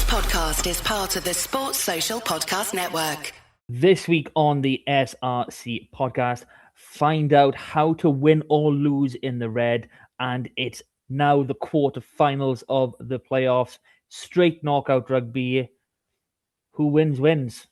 podcast is part of the Sports Social Podcast Network. This week on the SRC podcast, find out how to win or lose in the red, and it's now the quarterfinals of the playoffs. Straight knockout rugby. Who wins, wins.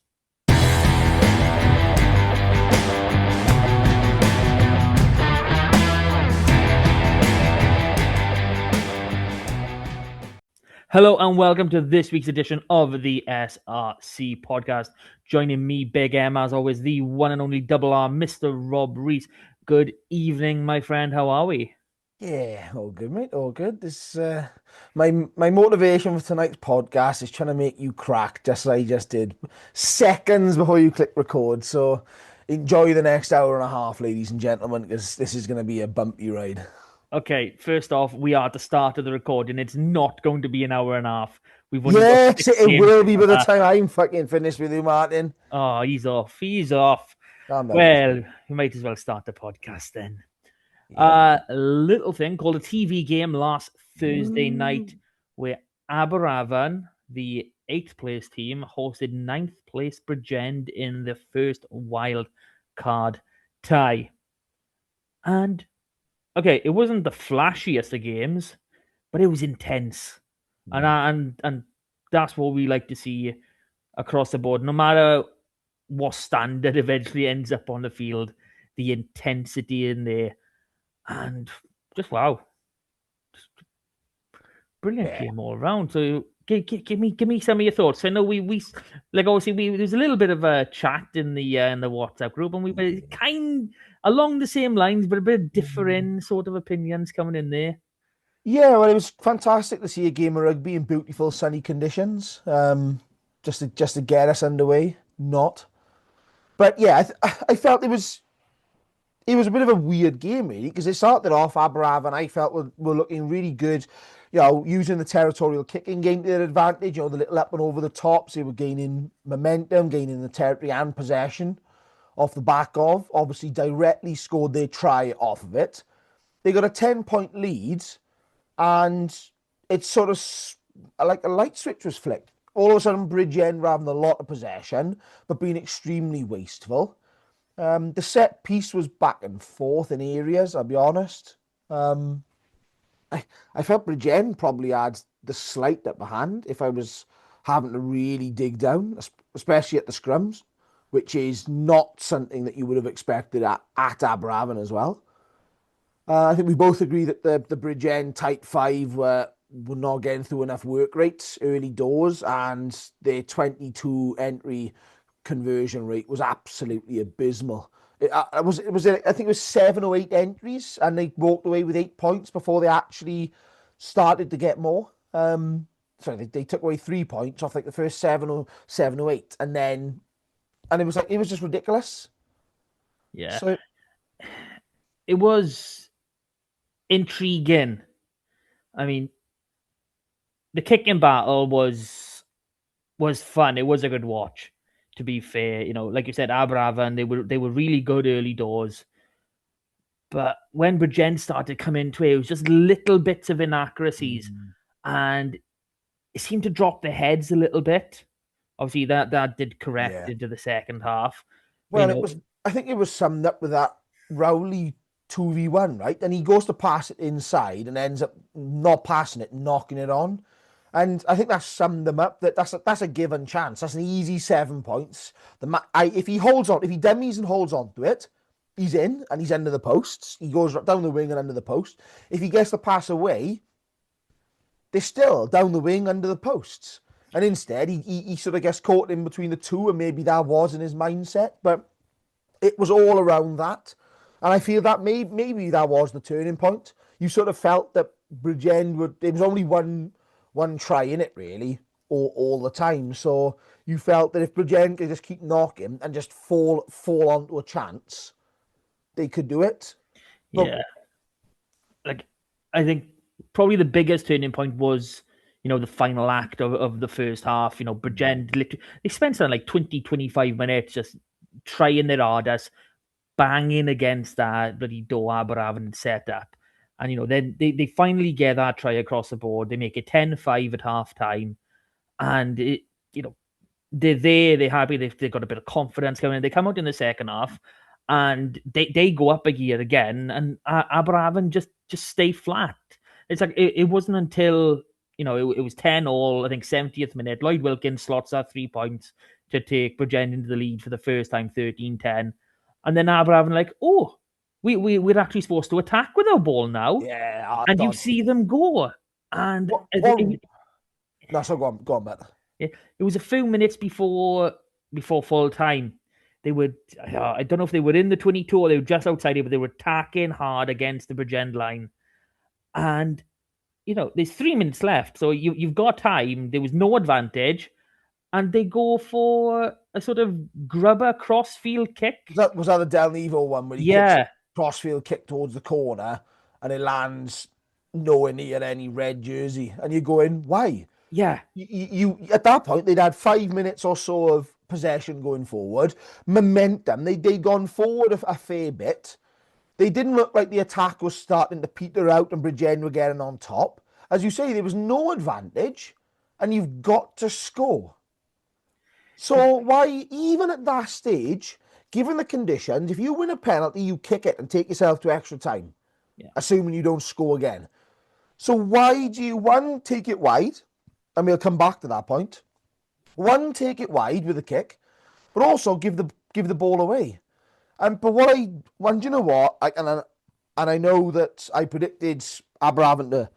Hello and welcome to this week's edition of the SRC podcast. Joining me, Big M, as always, the one and only Double R, Mr. Rob Rees. Good evening, my friend. How are we? Yeah, all good, mate. All good. This my motivation for tonight's podcast is trying to make you crack, just as I just did seconds before you click record. So enjoy the next hour and a half, ladies and gentlemen, because this is going to be a bumpy ride. Okay, first off, we are at the start of the recording. It's not going to be an hour and a half. We've only got Yes, 6 it games will be for by the that. time I'm fucking finished with you, Martin. Oh, he's off. He's off. Calm down. Well, we might as well start the podcast then. Yeah. A little thing called a TV game last Thursday night where Aberafan, the 8th place team, hosted 9th place Bridgend in the first wild card tie. And, okay, it wasn't the flashiest of games, but it was intense. And that's what we like to see across the board. No matter what standard eventually ends up on the field, the intensity in there. And just wow, just brilliant game all around. So give me some of your thoughts. I know we like obviously there's a little bit of a chat in the WhatsApp group, and we were kind along the same lines, but a bit different sort of opinions coming in there. Yeah, well, it was fantastic to see a game of rugby in beautiful sunny conditions. Just to get us underway. But yeah, I felt it was a bit of a weird game, really, because it started off Aberafan, I felt were looking really good, using the territorial kicking game to their advantage, the little up and over the tops. They were gaining momentum, gaining the territory and possession off the back of. Obviously, directly scored their try off of it. They got a 10-point lead, and it's sort of like a light switch was flicked. All of a sudden, Bridgend were having a lot of possession, but being extremely wasteful. The set piece was back and forth in areas, I'll be honest. I felt Bridgend probably had the slight upper hand if I was having to really dig down, especially at the scrums, which is not something that you would have expected at Aberafan as well. I think we both agree that the Bridgend Type 5 were not getting through enough work rates early doors, and their 22 entry conversion rate was absolutely abysmal. I think it was 7 or 8 entries, and they walked away with 8 points before they actually started to get more. They took away 3 points off like the first 7 or 8, and it was just ridiculous. Yeah, so it was intriguing. I mean, the kicking battle was fun. It was a good watch. To be fair, like you said, Aberafan, they were really good early doors. But when Bridgend started to come into it, it was just little bits of inaccuracies. And it seemed to drop their heads a little bit. Obviously, that did correct into the second half. Well, I think it was summed up with that Rowley 2v1, right? And he goes to pass it inside and ends up not passing it, knocking it on. And I think that summed them up. That's a given chance. That's an easy 7 points. If he dummies and holds on to it, he's in and he's under the posts. He goes down the wing and under the post. If he gets the pass away, they're still down the wing under the posts. And instead, he sort of gets caught in between the two, and maybe that was in his mindset. But it was all around that. And I feel that maybe that was the turning point. You sort of felt that Bridgend there was only one try in it, really, all the time. So you felt that if Bridgend could just keep knocking and just fall onto a chance, they could do it. Yeah. I think probably the biggest turning point was, the final act of the first half. Bridgend, they spent something like 20, 25 minutes just trying their hardest, banging against that bloody door Aberafan set up. And, then they finally get that try across the board. They make it 10-5 at half time. and they're there, they're happy, they've got a bit of confidence coming in. They come out in the second half, and they go up a gear again, and Aberafan just stay flat. It's like it wasn't until it was 10-all, I think 70th minute. Lloyd Wilkins slots out 3 points to take Bridgend into the lead for the first time, 13-10. And then Aberafan like, oh, we're actually supposed to attack with our ball now. Yeah, and you see them go. And no, so go on, Matt. It was a few minutes before full time. They were, I don't know if they were in the 22 or they were just outside it, but they were attacking hard against the Bridgend line. And, there's 3 minutes left. So you've got time. There was no advantage. And they go for a sort of grubber crossfield kick. Was that the Del Nevo one where he kicks a crossfield kick towards the corner and it lands nowhere near any red jersey? And you're going, why? Yeah. You at that point, they'd had 5 minutes or so of possession going forward. Momentum. They'd gone forward a fair bit. They didn't look like the attack was starting to peter out and Bridgend were getting on top. As you say, there was no advantage and you've got to score. So why, even at that stage, given the conditions, if you win a penalty, you kick it and take yourself to extra time, assuming you don't score again. So why do you, one, take it wide, and we'll come back to that point. One, take it wide with a kick, but also give the ball away. But do you know what? I know that I predicted Aberafan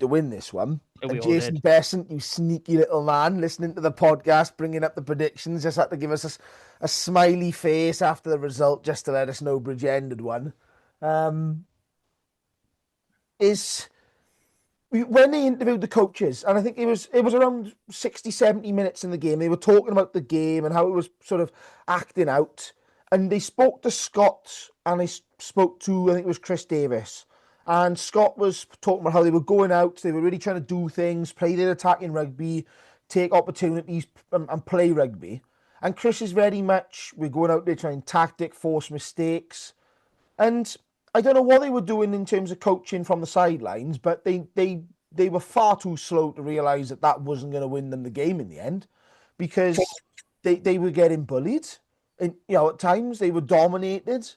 to win this one. And Jason Besant, you sneaky little man, listening to the podcast, bringing up the predictions, just had to give us a smiley face after the result just to let us know Bridgend had won. When they interviewed the coaches, and I think it was around 60, 70 minutes in the game, they were talking about the game and how it was sort of acting out. And they spoke to Scott and they spoke to, I think it was Chris Davis. And Scott was talking about how they were going out, they were really trying to do things, play their attacking rugby, take opportunities and play rugby. And Chris is very much, we're going out there trying tactic, force mistakes. And I don't know what they were doing in terms of coaching from the sidelines, but they were far too slow to realise that wasn't going to win them the game in the end, because they were getting bullied. And, at times they were dominated.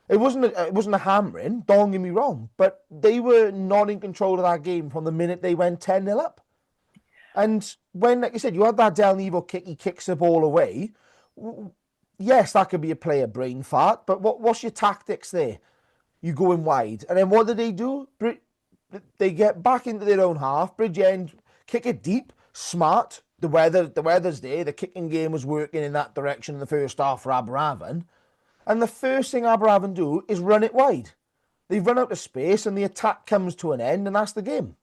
It wasn't a hammering, don't get me wrong, but they were not in control of that game from the minute they went 10-0 up. And when, like you said, you had that Del Nevo kick, he kicks the ball away. Yes, that could be a player brain fart, but what's your tactics there? You go in wide. And then what do? They get back into their own half. Bridgend kick it deep, smart. The weather's there. The kicking game was working in that direction in the first half for Aberafan. And the first thing Aberafan do is run it wide. They run out of space and the attack comes to an end, and that's the game.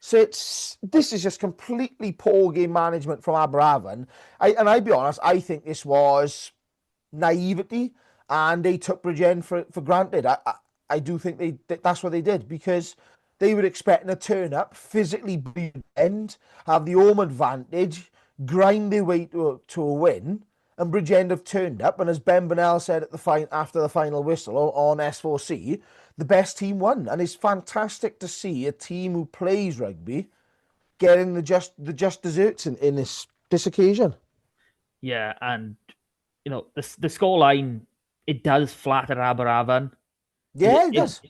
So this is just completely poor game management from Aberafan. I'd be honest, I think this was naivety and they took Bridgend for granted. I do think that's what they did, because they were expecting a turn up, physically Bridgend, have the home advantage, grind their way to a win. And Bridgend have turned up, and as Ben Bonnell said after the final whistle on S4C, the best team won. And it's fantastic to see a team who plays rugby getting the just desserts in this occasion. Yeah, and the scoreline, it does flatter Aberafan. Yeah, it does.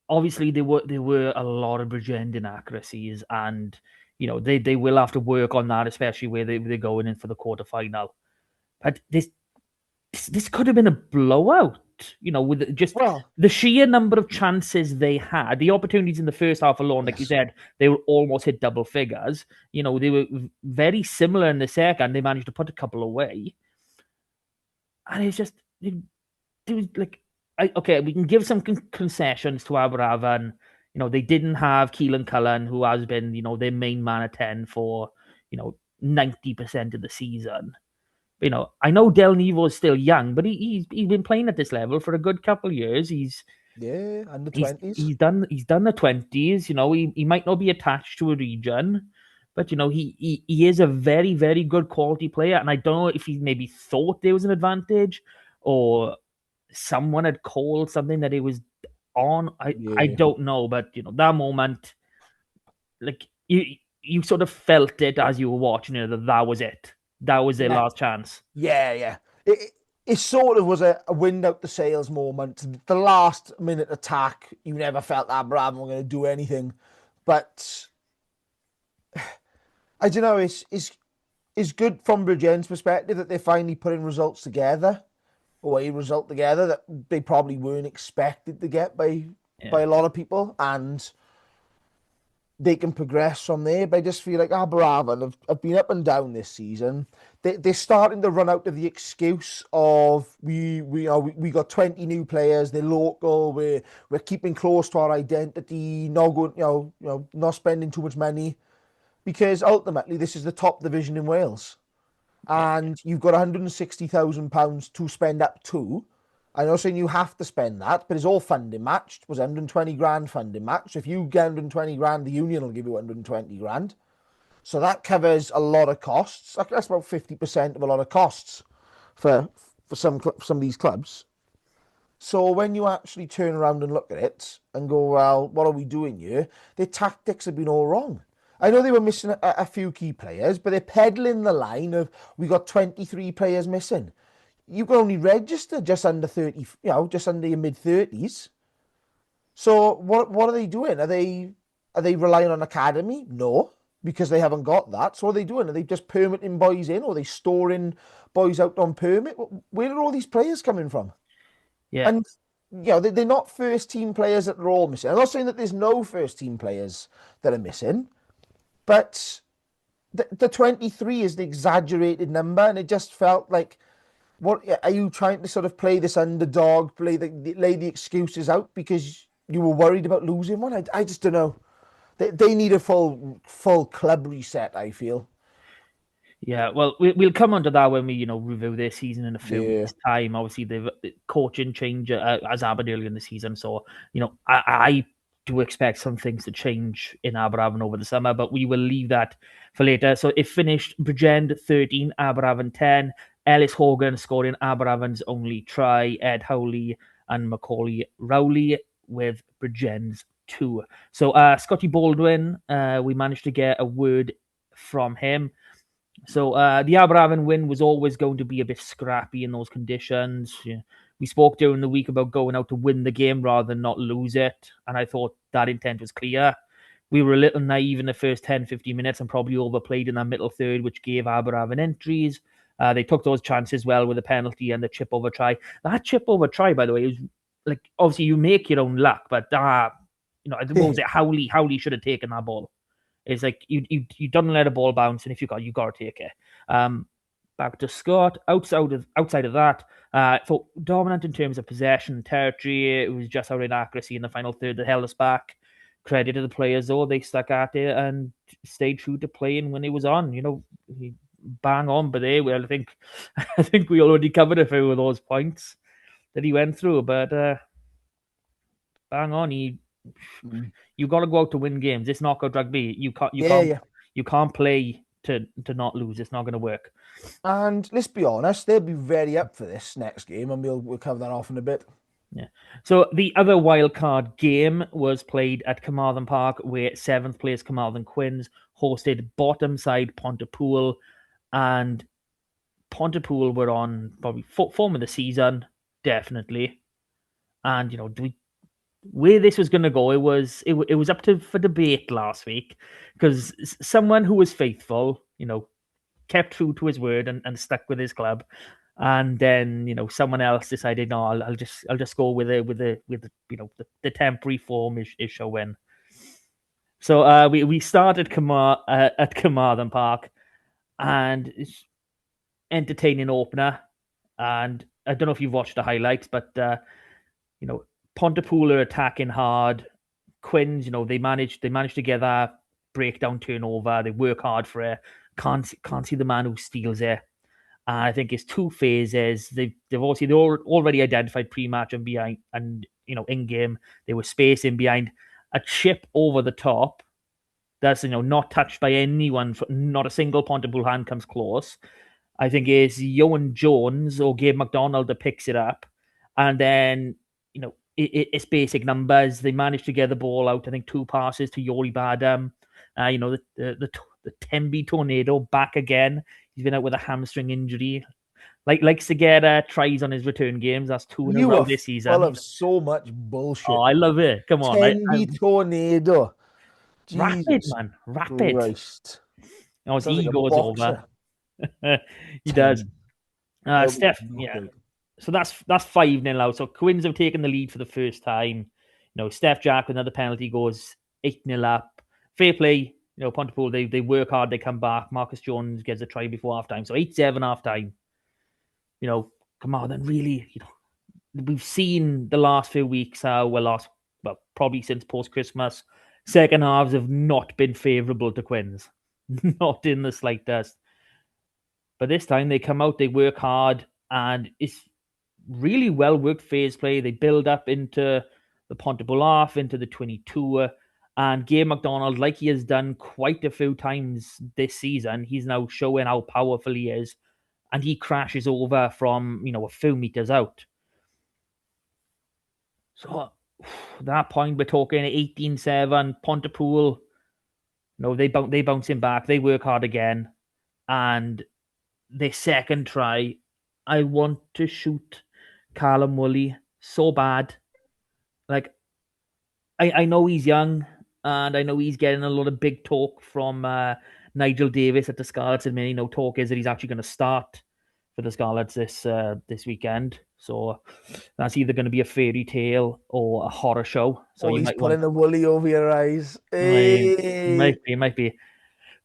Obviously there were a lot of Bridgend inaccuracies, and they will have to work on that, especially where they're going in for the quarterfinal. But this could have been a blowout, with just the sheer number of chances they had, the opportunities in the first half alone. Like you said, they were almost hit double figures. They were very similar in the second. They managed to put a couple away, and it's just it was like, okay, we can give some concessions to Aberafan. They didn't have Keelan Cullen, who has been their main man at 10 for 90% of the season. I know Del Nevo is still young, but he's been playing at this level for a good couple of years. He's under 20s. He's done the 20s. He might not be attached to a region, but he is a very, very good quality player. And I don't know if he maybe thought there was an advantage, or someone had called something that it was on. I don't know, but that moment, like you sort of felt it as you were watching it that was it. That was their last chance. Yeah. It sort of was a wind out the sails moment. The last minute attack, you never felt that Brabham were going to do anything. But I don't know, it's good from Bridgend's perspective that they're finally putting results together, or a result together that they probably weren't expected to get by a lot of people, and they can progress from there. But I just feel like Aberravon have been up and down this season. They're starting to run out of the excuse of we got 20 new players. They're local. We're keeping close to our identity. Not going not spending too much money, because ultimately this is the top division in Wales, and you've got £160,000 to spend up to. I'm not saying you have to spend that, but it's all funding matched. It was 120 grand funding matched. So if you get 120 grand, the union will give you 120 grand. So that covers a lot of costs. That's about 50% of a lot of costs for some of these clubs. So when you actually turn around and look at it and go, well, what are we doing here? Their tactics have been all wrong. I know they were missing a few key players, but they're peddling the line of we got 23 players missing. You can only register just under 30, just under your mid-30s. So what are they doing? Are they relying on academy? No, because they haven't got that. So what are they doing? Are they just permitting boys in, or are they storing boys out on permit? Where are all these players coming from? Yeah. And they're not first team players that are all missing. I'm not saying that there's no first team players that are missing, but the 23 is the exaggerated number, and it just felt like, what are you trying to sort of play this underdog, lay the excuses out because you were worried about losing one? I just don't know. They need a full club reset, I feel. Yeah, well, we'll come on to that when we, review their season in a few weeks' time. Obviously, the coaching change has happened early in the season, so I do expect some things to change in Aberravon over the summer, but we will leave that for later. So it finished Bridgend 13, Aberravon 10. Ellis Hogan scoring Aberravon's only try. Ed Howley and Macaulay Rowley with Bridgend's 2. So Scotty Baldwin, we managed to get a word from him. So the Aberravon win was always going to be a bit scrappy in those conditions. Yeah. We spoke during the week about going out to win the game rather than not lose it, and I thought that intent was clear. We were a little naive in the first 10, 15 minutes and probably overplayed in that middle third, which gave Aberravon entries. They took those chances well with a penalty and the chip over try. That chip over try, by the way, is like, obviously you make your own luck, but what was it? Howley should have taken that ball. It's like you don't let a ball bounce, and if you got to take it. Back to Scott. Outside of that, thought dominant in terms of possession and territory. It was just our inaccuracy in the final third that held us back. Credit to the players though, they stuck at it and stayed true to playing when it was on. Bang on, but I think we already covered a few of those points that he went through, but bang on, you got to go out to win games. It's knockout rugby. You can't play to not lose. It's not going to work. And let's be honest, they'll be very up for this next game, and we'll cover that off in a bit. Yeah. So the other wildcard game was played at Carmarthen Park, where 7th place Carmarthen Quins hosted bottom side Pontypool, and Pontypool were on probably form of the season, definitely. And where this was going to go, it was up for debate last week, because someone who was faithful, kept true to his word and stuck with his club, and then someone else decided, no, I'll just go with the temporary form is shall win. So we started at Carmarthen Park, and it's entertaining opener, and I don't know if you've watched the highlights, but Pontypool are attacking hard. Quins, they managed to get that breakdown turnover. They work hard for it. Can't see the man who steals it. I think it's 2 phases. They've already identified pre-match and behind, and in game they were spacing behind a chip over the top. That's not touched by anyone. Not a single Pontypool hand comes close. I think it's Yohan Jones or Gabe McDonald that picks it up, and then it's basic numbers. They managed to get the ball out. I think 2 passes to Yori Badam. The Temby Tornado back again. He's been out with a hamstring injury. Likes to get tries on his return games. That's 2 in a row this season. Full of so much bullshit. Oh, I love it. Come on. Tenby Tornado. Rapid, Jesus man. Rapid. Christ. His Sounds like a ego's over. boxer. He does. That'll be Steph, knockout. So that's 5-0 out. So Quins have taken the lead for the first time. Steph Jack with another penalty goes 8-0 up. Fair play. Pontypool, they work hard, they come back. Marcus Jones gets a try before half-time. So 8-7 half-time. Come on, then really, we've seen the last few weeks probably since post-Christmas, second halves have not been favourable to Quins. Not in the slightest. But this time they come out, they work hard, and it's really well worked phase play. They build up into the Pontypool half, into the 22, and Gabe McDonald, like he has done quite a few times this season, he's now showing how powerful he is, and he crashes over from a few meters out. So at that point, we're talking 18-7, Pontypool. They bounce him back. They work hard again, and their second try, I want to shoot Callum Woolley so bad. Like, I know he's young, and I know he's getting a lot of big talk from Nigel Davis at the Scarlets. And talk is that he's actually going to start for the Scarlets this weekend. So that's either going to be a fairy tale or a horror show. So he's putting the woolly over your eyes. Hey. Might be.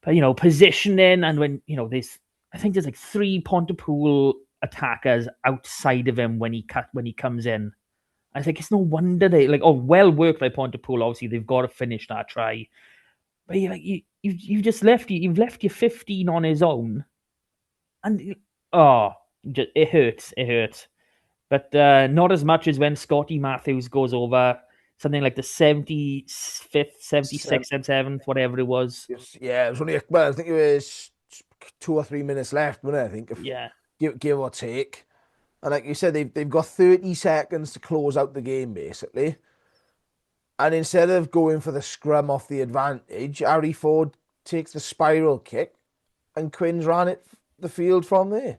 But positioning, and when I think there's like 3 Pontypool attackers outside of him when he comes in. I think it's no wonder they well worked by Pontypool. Obviously, they've got to finish that try. But you've just left your 15 on his own, and it hurts. It hurts. But not as much as when Scotty Matthews goes over something like the 75th, 76th, 77th, whatever it was. Yeah, it was only I think it was 2 or 3 minutes left, wasn't it? I think, give or take. And like you said, they've got 30 seconds to close out the game, basically. And instead of going for the scrum off the advantage, Harry Ford takes the spiral kick, and Quins ran it the field from there.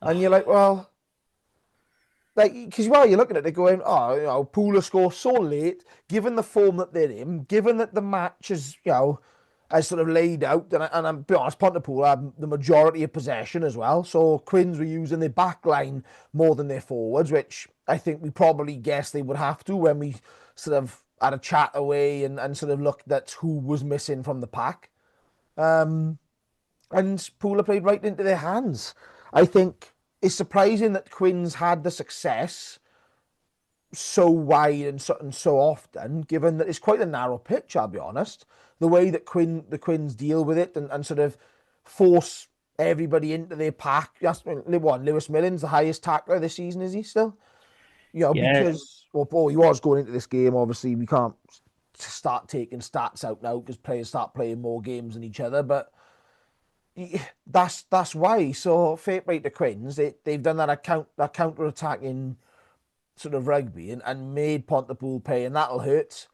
And you're like, well, because while you're looking at it, going, Pooler score so late, given the form that they're in, given that the match is, as sort of laid out, and I'm be honest, Pontypool had the majority of possession as well. So Quins were using their back line more than their forwards, which I think we probably guessed they would have to when we sort of had a chat away and sort of looked at who was missing from the pack. And Pooler played right into their hands. I think it's surprising that Quins had the success so wide and so often, given that it's quite a narrow pitch, I'll be honest. The way that the Quins deal with it and sort of force everybody into their pack. Lewis Millen's the highest tackler this season, is he still? Because he was going into this game. Obviously, we can't start taking stats out now because players start playing more games than each other. But that's why. So fair play to Quins. They've done that counter-attacking sort of rugby and made Pontypool pay, and that'll hurt.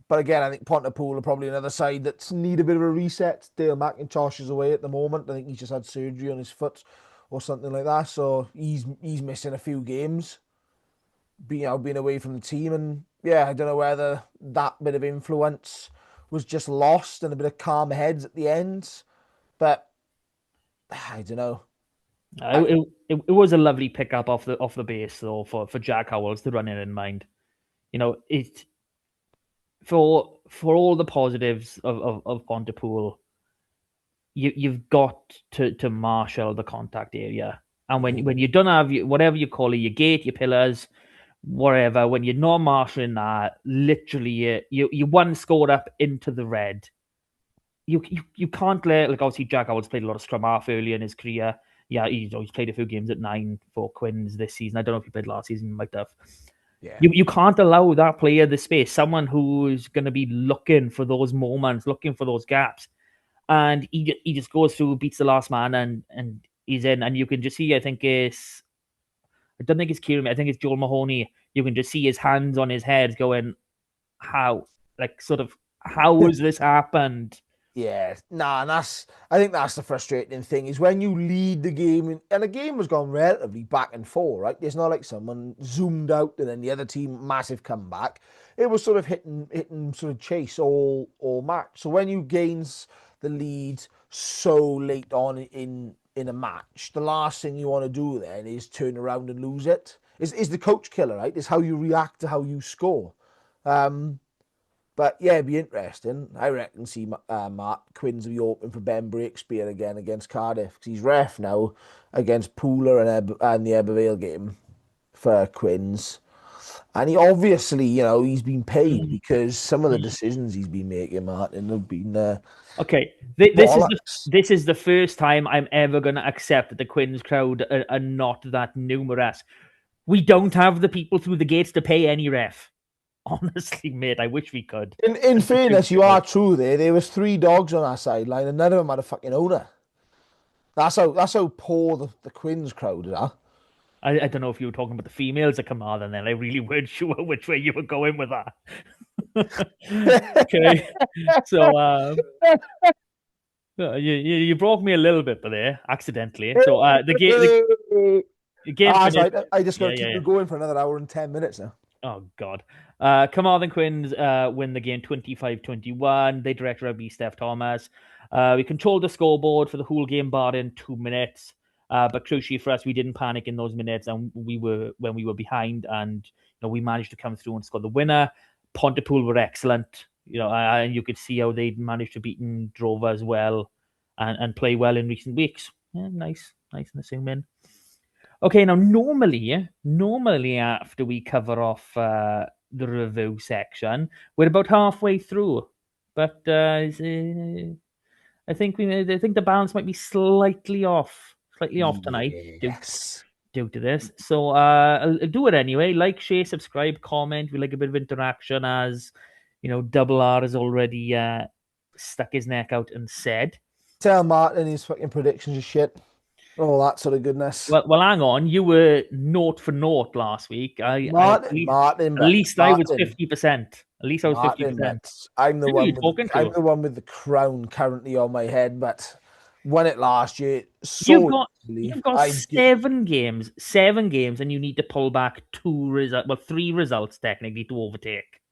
But again, I think Pontypool are probably another side that need a bit of a reset. Dale McIntosh is away at the moment. I think he's just had surgery on his foot or something like that. So he's missing a few games, being away from the team. And yeah, I don't know whether that bit of influence was just lost and a bit of calm heads at the end. But I don't know. It was a lovely pickup off the base though for Jack Howells to run it in mind. It for all the positives of Pontypool, you've got to marshal the contact area. And when you don't have whatever you call it, your gate, your pillars, whatever, when you're not marshalling that, literally you one scored up into the red. You can't let, obviously Jack Howells played a lot of scrum half early in his career. Yeah, he's played a few games at 9 for Quins this season. I don't know if he played last season, he might have. Yeah. You can't allow that player the space, someone who's going to be looking for those moments, looking for those gaps. And he just goes through, beats the last man, and he's in. And you can just see, I don't think it's Kieran, I think it's Joel Mahoney. You can just see his hands on his head going, how How has this happened? Yeah, nah, and I think that's the frustrating thing is when you lead the game and the game was gone relatively back and forth, right? It's not like someone zoomed out and then the other team massive comeback. It was sort of hitting sort of chase all match. So when you gains the lead so late on in a match, the last thing you want to do then is turn around and lose it. Is the coach killer, right? It's how you react to how you score. But yeah, it'd be interesting. I reckon see Mark Quins will be open for Ben Breakspear again against Cardiff because he's ref now against Pooler and the Ebervale game for Quins. And he obviously, he's been paid because some of the decisions he's been making, Martin, have been Okay, bollocks. this is the first time I'm ever going to accept that the Quins crowd are not that numerous. We don't have the people through the gates to pay any ref. Honestly, mate, I wish we could. In fairness, you are true there. There was 3 dogs on our sideline and none of them had a fucking owner. That's how poor the Quins crowd are. I don't know if you were talking about the females at Kamal, and then I really weren't sure which way you were going with that. Okay, so you broke me a little bit there accidentally. So the game finished. Right. I just got to keep yeah. it going for another hour and 10 minutes now. Oh, God. Carmarthen Quins win the game 25-21. They direct rugby Steph Thomas. We controlled the scoreboard for the whole game bar in 2 minutes. But crucially for us, we didn't panic in those minutes, and we were behind, and we managed to come through and score the winner. Pontypool were excellent, and you could see how they'd managed to beat Drover as well, and play well in recent weeks. Yeah, nice and assuming. Okay, now normally after we cover off the review section, we're about halfway through, but I think the balance might be slightly off tonight Yes. due to this. So I'll do it anyway. Like, share, subscribe, comment. We like a bit of interaction, as Double R has already stuck his neck out and said. Tell Martin his fucking predictions are shit. All that sort of goodness. Well, hang on. You were 0 for 0 last week. Martin, at least I was 50%. At least I was 50%. I'm the Who are you talking to? I'm the one with the crown currently on my head, but won it last year. You've got 7 games, and you need to pull back 3 results technically to overtake.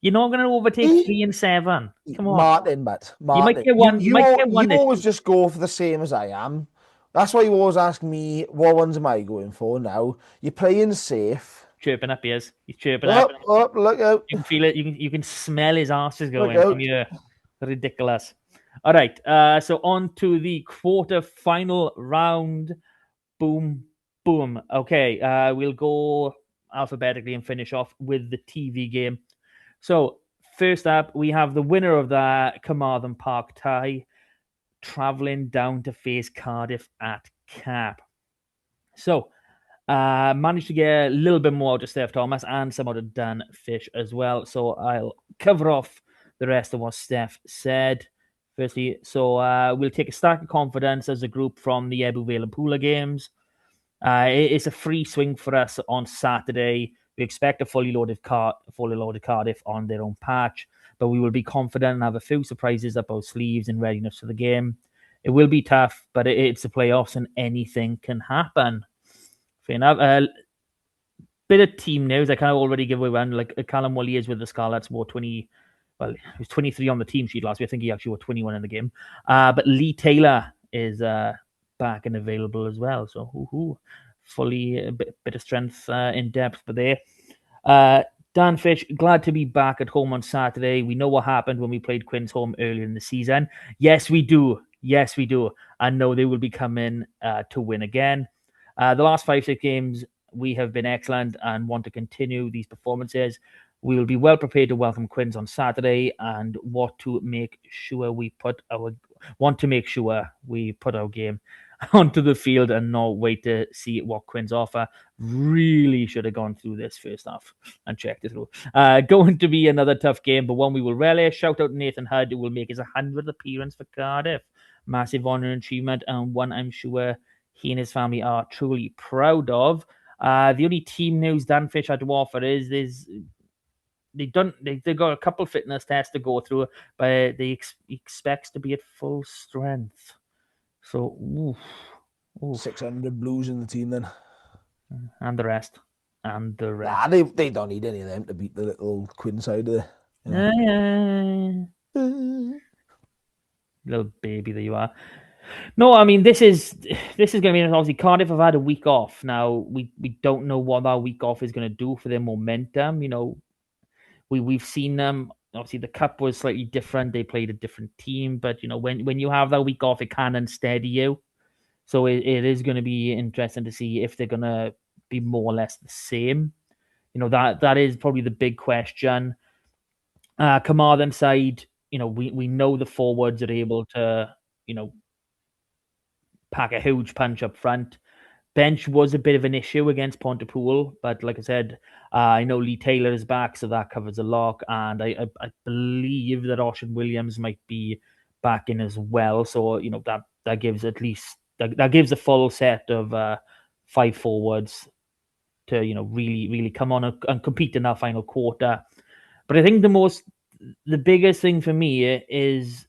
You're not going to overtake 3 and 7. Come on, Martin. You might get one. You always just go for the same as I am. That's why you always ask me, what ones am I going for now? You're playing safe. Chirping up ears. He's chirping up. Look out. You can feel it. You can smell his asses going from here. Ridiculous. All right. So on to the quarter-final round. Boom, boom. Okay. We'll go alphabetically and finish off with the TV game. So first up, we have the winner of the Carmarthen Park tie, travelling down to face Cardiff at Cap. So, managed to get a little bit more out of Steph Thomas and some out of Dan Fish as well. So I'll cover off the rest of what Steph said. Firstly, so we'll take a stack of confidence as a group from the Ebervale and Pooler games. It's a free swing for us on Saturday. We expect a fully loaded Cardiff on their own patch, but we will be confident and have a few surprises up our sleeves in readiness for the game. It will be tough, but it's the playoffs and anything can happen. Fair enough. Bit of team news. I kind of already give away one. Like Callum Woolley is with the Scarlets, wore 20. Well, he was 23 on the team sheet last week. I think he actually wore 21 in the game. But Lee Taylor is back and available as well. So fully a bit of strength in depth for there. Dan Fish, glad to be back at home on Saturday. We know what happened when we played Quins home earlier in the season. Yes, we do. I know they will be coming to win again. The last 5-6 games, we have been excellent and want to continue these performances. We will be well prepared to welcome Quins on Saturday and want to make sure we put our game onto the field and not wait to see what Quins offer. Really should have gone through this first half and checked it through. Going to be another tough game, but one we will relish. Shout out to Nathan Hudd, who will make his 100th appearance for Cardiff. Massive honour and achievement, and one I'm sure he and his family are truly proud of. The only team news Dan Fish had to offer is they've got a couple fitness tests to go through, but he expects to be at full strength. So, oof. 600 Blues in the team then. And the rest. Nah, they don't need any of them to beat the little Quinn side of Yeah. Little baby that you are. No, I mean this is going to be obviously Cardiff have had a week off. Now we don't know what that week off is going to do for their momentum. We've seen them. Obviously, the cup was slightly different. They played a different team, but when you have that week off, it can unsteady you. So it is going to be interesting to see if they're going to be more or less the same. That is probably the big question. Carmarthen side, we know the forwards are able to, pack a huge punch up front. Bench was a bit of an issue against Pontypool, but like I said, I know Lee Taylor is back, so that covers a lot. And I believe that Ocean Williams might be back in as well. So that gives at least that gives a full set of 5 forwards to really come on and compete in that final quarter. But I think the biggest thing for me is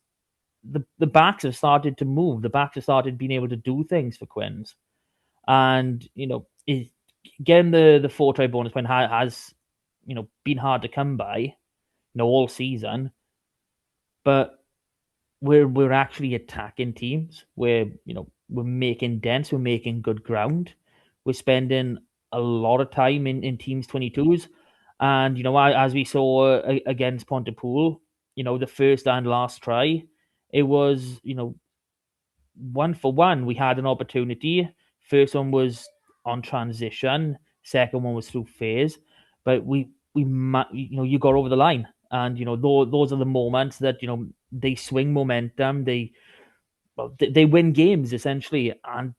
the backs have started to move. The backs have started being able to do things for Quins. And getting the 4-try bonus point has been hard to come by all season, but we're actually attacking teams. We're making dents, we're making good ground, we're spending a lot of time in teams 22s, and as we saw against Pontypool, the first and last try, it was 1-for-1. We had an opportunity. First one was on transition. Second one was through phase. But you got over the line, and those are the moments that they swing momentum. They win games essentially, and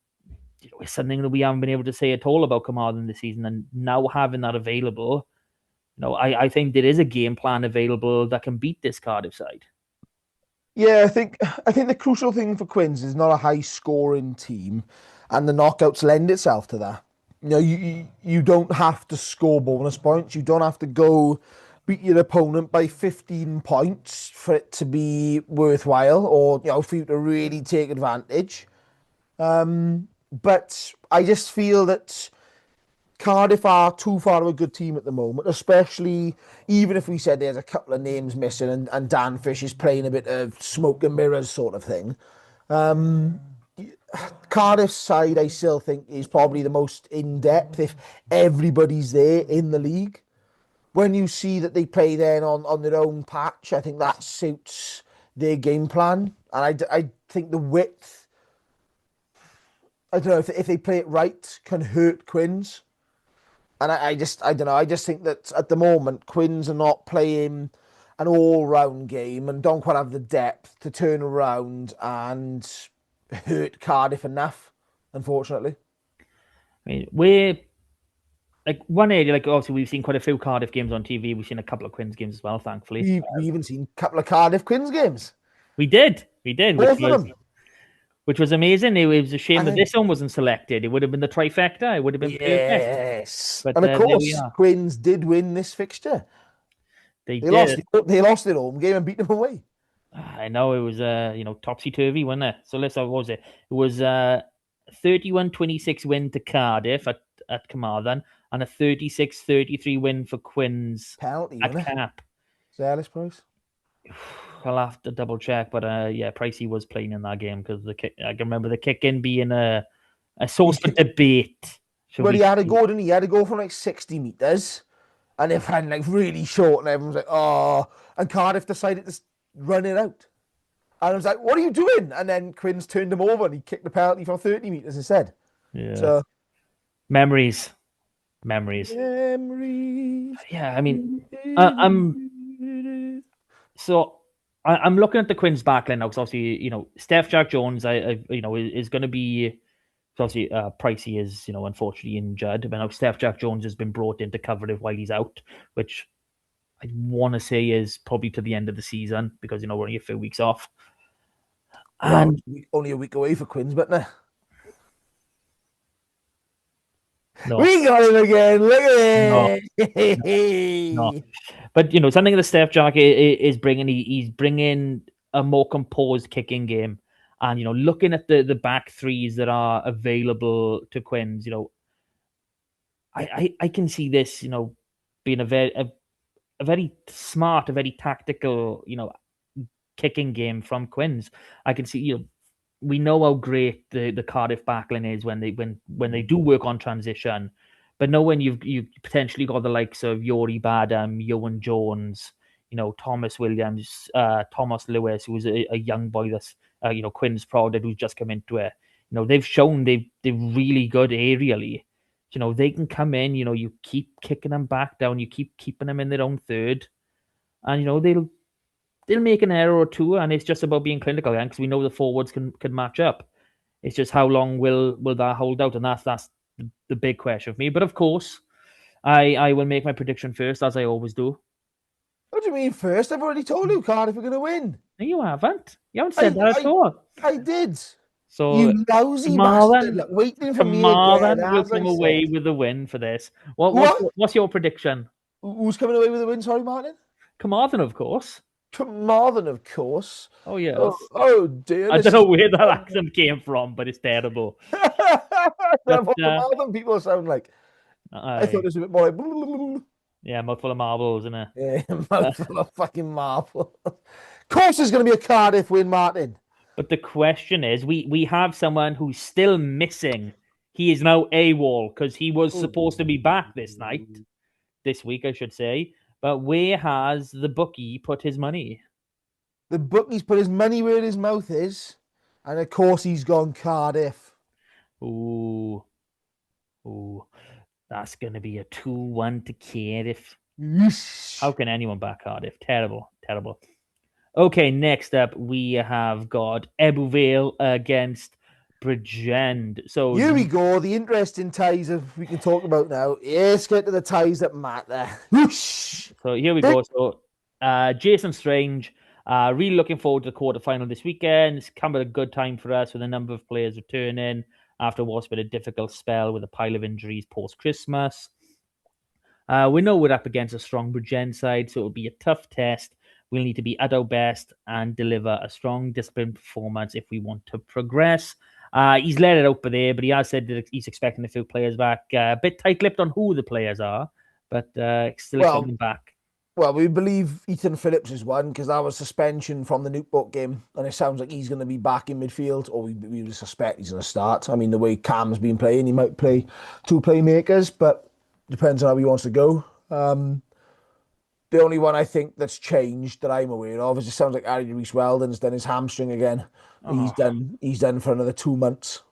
it's something that we haven't been able to say at all about Carmarthen this season. And now having that available, I think there is a game plan available that can beat this Cardiff side. Yeah, I think the crucial thing for Quins is not a high scoring team, and the knockouts lend itself to that. You don't have to score bonus points. You don't have to go beat your opponent by 15 points for it to be worthwhile, or for you to really take advantage. But I just feel that Cardiff are too far of a good team at the moment, especially even if we said there's a couple of names missing and Dan Fish is playing a bit of smoke and mirrors sort of thing. Cardiff's side, I still think, is probably the most in-depth if everybody's there in the league. When you see that they play then on their own patch, I think that suits their game plan. And I think the width, I don't know, if they play it right, can hurt Quins. And I don't know. I just think that at the moment, Quins are not playing an all-round game and don't quite have the depth to turn around and hurt Cardiff enough, unfortunately. I mean, we're like one area, like obviously we've seen quite a few Cardiff games on TV. We've seen a couple of Quins games as well, thankfully. We even seen a couple of Cardiff Quins games. We did, Both of them. Which was amazing. It was a shame that this one wasn't selected. It would have been the trifecta. It would have been perfect. Yes. But and of course, Quins did win this fixture. They lost their home game and beat them away. I know it was topsy-turvy, wasn't it? So what was it? It was 31-26 win to Cardiff at Carmarthen and a 36-33 win for Quins penalty at Cap. Zealous Price. I'll have to double check, but Pricey was playing in that game because I can remember the kick-in being a source for debate. He had to go, didn't he? He had to go from like 60 metres and they found like really short and everyone's like, oh, and Cardiff decided to run it out. And I was like, what are you doing? And then Quins turned him over and he kicked the penalty from 30 metres instead. Yeah. So, Memories. Yeah, I mean, I'm looking at the Quins backline now because obviously, Steph Jack Jones, is going to be. Obviously, Pricey is, unfortunately injured. But now Steph Jack Jones has been brought in to cover it while he's out, which I want to say is probably to the end of the season because we're only a few weeks off. And only a week away for Quins, but nah. No, We got him again. Look no, at no. it. But something that Steph Jack is bringing. He's bringing a more composed kicking game, and looking at the back threes that are available to Quins. I can see this. Being a very smart, a very tactical, kicking game from Quins. I can see, we know how great the Cardiff backline is when they do work on transition, but know when you potentially got the likes of Yori Badham, Yohan Jones, Thomas Williams, Thomas Lewis, who's a young boy that's Quinn's prodded, who's just come into it. They've shown they're really good aerially. They can come in. You keep kicking them back down. You keep keeping them in their own third, and they'll make an error or two, and it's just about being clinical again because we know the forwards can match up. It's just how long will that hold out, and that's the big question for me. But of course, I will make my prediction first, as I always do. What do you mean first? I've already told you Cardiff are going to win. No, you haven't. You haven't said that at all. I did. So You lousy bastard. Carmarthen, Look, waiting for me again, Carmarthen will as I come away said. with the win for this. What? What's your prediction? Who's coming away with the win? Sorry, Martin. Carmarthen, of course. Carmarthen, of course. Oh yes. Oh dear. I don't know where that accent came from, but it's terrible. That's what Carmarthen people sound like. I thought it was a bit more like. Yeah, mouthful of marbles, isn't it? Yeah, mouthful of fucking marble. Of course, there's going to be a Cardiff win, Martin. But the question is, we have someone who's still missing. He is now AWOL because he was supposed to be back this week, I should say. But where has the bookie put his money? The bookie's put his money where his mouth is, and of course he's gone Cardiff. Ooh, that's going to be a 2-1 to Cardiff. How can anyone back Cardiff? Terrible. Okay, next up we have got Ebbw Vale against Bridgend. So here we go. The interesting ties we can talk about now. Let's get to the ties that matter. So here we go. So Jason Strange, really looking forward to the quarterfinal this weekend. It's come at a good time for us with a number of players returning after what's been a difficult spell with a pile of injuries post-Christmas. We know we're up against a strong Bridgend side, so it'll be a tough test. We'll need to be at our best and deliver a strong, disciplined performance if we want to progress. He's let it out there, but he has said that he's expecting a few players back. A bit tight-lipped on who the players are, but still coming back. Well, we believe Ethan Phillips is one because that was suspension from the Newport game, and it sounds like he's going to be back in midfield, or we would suspect he's going to start. I mean, the way Cam's been playing, he might play two playmakers, but depends on how he wants to go. The only one I think that's changed that I'm aware of is it sounds like Harry Reese Weldon's done his hamstring again. Oh. He's done for another 2 months.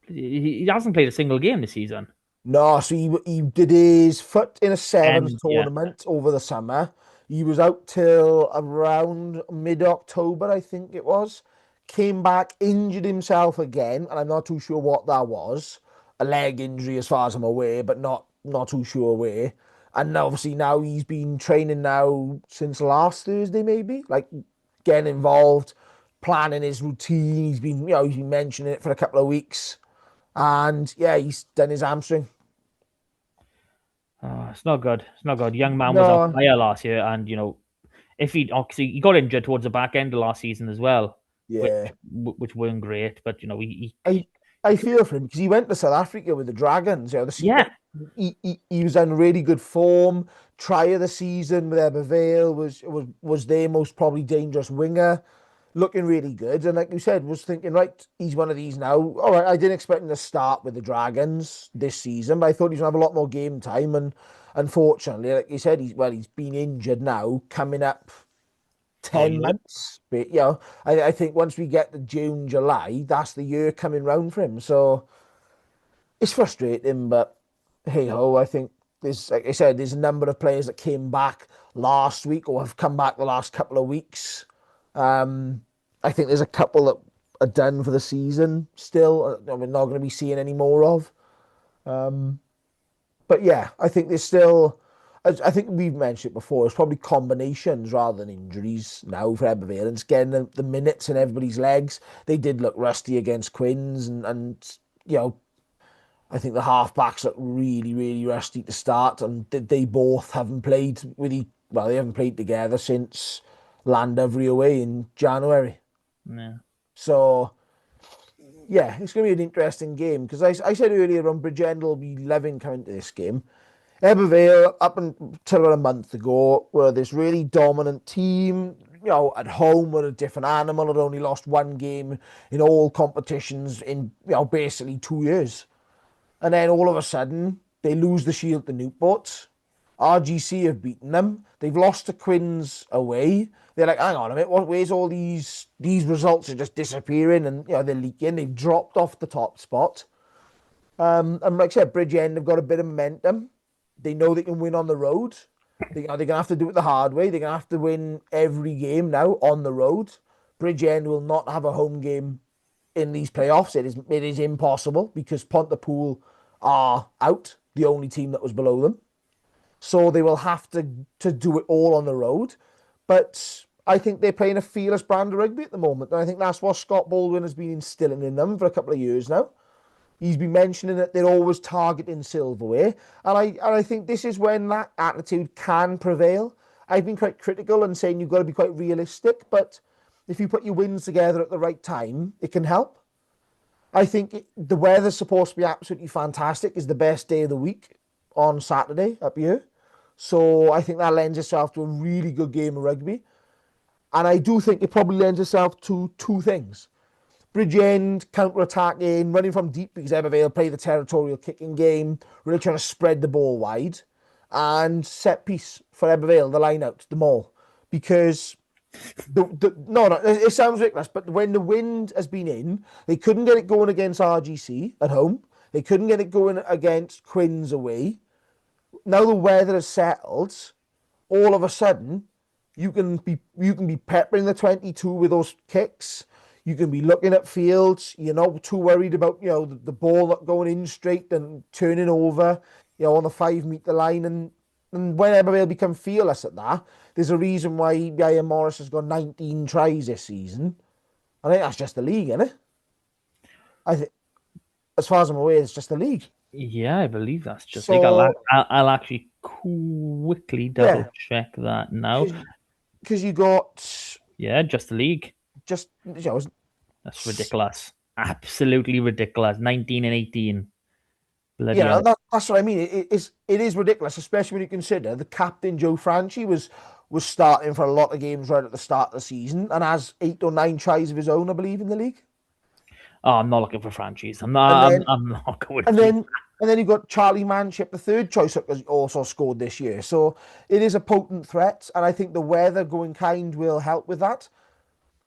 He hasn't played a single game this season. No, so he did his foot in a sevens tournament over the summer. He was out till around mid-October, I think it was. Came back, injured himself again, and I'm not too sure what that was. A leg injury as far as I'm aware, but not too sure where. And obviously now he's been training now since last Thursday, maybe, like getting involved, planning his routine. He's been mentioning it for a couple of weeks. And yeah, he's done his hamstring. Oh, it's not good. It's not good. Young man was on fire last year, and if he got injured towards the back end of last season as well. Yeah, which weren't great, but I feel for him because he went to South Africa with the Dragons. He was in really good form. Try of the season with Ebbw Vale was their most probably dangerous winger. Looking really good. And like you said, was thinking, right, he's one of these now. All right, I didn't expect him to start with the Dragons this season, but I thought he was going to have a lot more game time. And unfortunately, like you said, he's been injured now, coming up 10 months. But, I think once we get to June, July, that's the year coming round for him. So it's frustrating, but hey-ho, I think there's, like I said, there's a number of players that came back last week or have come back the last couple of weeks. I think there's a couple that are done for the season still. We're not going to be seeing any more of. But yeah, I think there's still. I think we've mentioned it before. It's probably combinations rather than injuries now for Ebbw Vale. And it's getting the minutes in everybody's legs. They did look rusty against Quins, and I think the half-backs look really, really rusty to start, and they both haven't played they haven't played together since Llandovery away in January. Yeah. So, yeah, it's going to be an interesting game because I said earlier on Bridgend will be loving coming to this game. Ebervale, up until about a month ago, were this really dominant team. At home were a different animal. Had only lost one game in all competitions in basically 2 years. And then all of a sudden, they lose the Shield to Newport. RGC have beaten them. They've lost to Quins away. They're like, hang on a minute, where's all these results are just disappearing and they're leaking. They've dropped off the top spot. And like I said, Bridgend have got a bit of momentum. They know they can win on the road. They're going to have to do it the hard way. They're going to have to win every game now on the road. Bridgend will not have a home game in these playoffs. It is impossible because Pontypool are out, the only team that was below them. So they will have to do it all on the road. But I think they're playing a fearless brand of rugby at the moment. And I think that's what Scott Baldwin has been instilling in them for a couple of years now. He's been mentioning that they're always targeting silverware. And I think this is when that attitude can prevail. I've been quite critical and saying you've got to be quite realistic, but if you put your wins together at the right time, it can help. I think the weather's supposed to be absolutely fantastic. It's the best day of the week on Saturday up here. So I think that lends itself to a really good game of rugby. And I do think it probably lends itself to two things. Bridgend counter-attacking, running from deep because Ebervale play the territorial kicking game, really trying to spread the ball wide. And set piece for Ebervale, the line out, the maul. Because it sounds ridiculous, but when the wind has been in, they couldn't get it going against RGC at home. They couldn't get it going against Quins away. Now the weather has settled. All of a sudden, you can be peppering the 22 with those kicks. You can be looking at fields. You're not too worried about the ball not going in straight and turning over on the 5 meter line. And whenever they'll become fearless at that, there's a reason why Ian Morris has got 19 tries this season. I think that's just the league, isn't it? I think, as far as I'm aware, it's just the league. Yeah, I believe that's just So, league. I'll actually quickly double check that now. Because you got just the league. That's ridiculous. Absolutely ridiculous. 19 and 18. Bloody hell. That's what I mean. It is ridiculous, especially when you consider the captain Joe Franchi was starting for a lot of games right at the start of the season and has 8 or 9 tries of his own, I believe, in the league. Oh, I'm not looking for franchise. I'm not going to. And then you've got Charlie Manship, the third choice, has also scored this year. So it is a potent threat, and I think the weather going kind will help with that.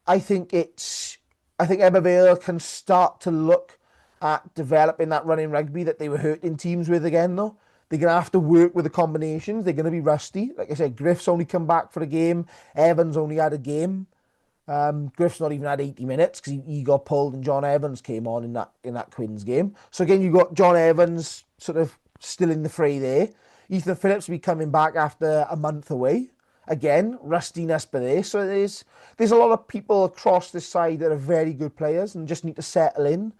I think Ebervale can start to look at developing that running rugby that they were hurting teams with again, though. They're going to have to work with the combinations. They're going to be rusty. Like I said, Griff's only come back for a game. Evans only had a game. Griff's not even had 80 minutes because he got pulled and John Evans came on in that Quins game. So again, you got John Evans sort of still in the fray there. Ethan Phillips will be coming back after a month away. Again, rustiness by there. So there's a lot of people across this side that are very good players and just need to settle in.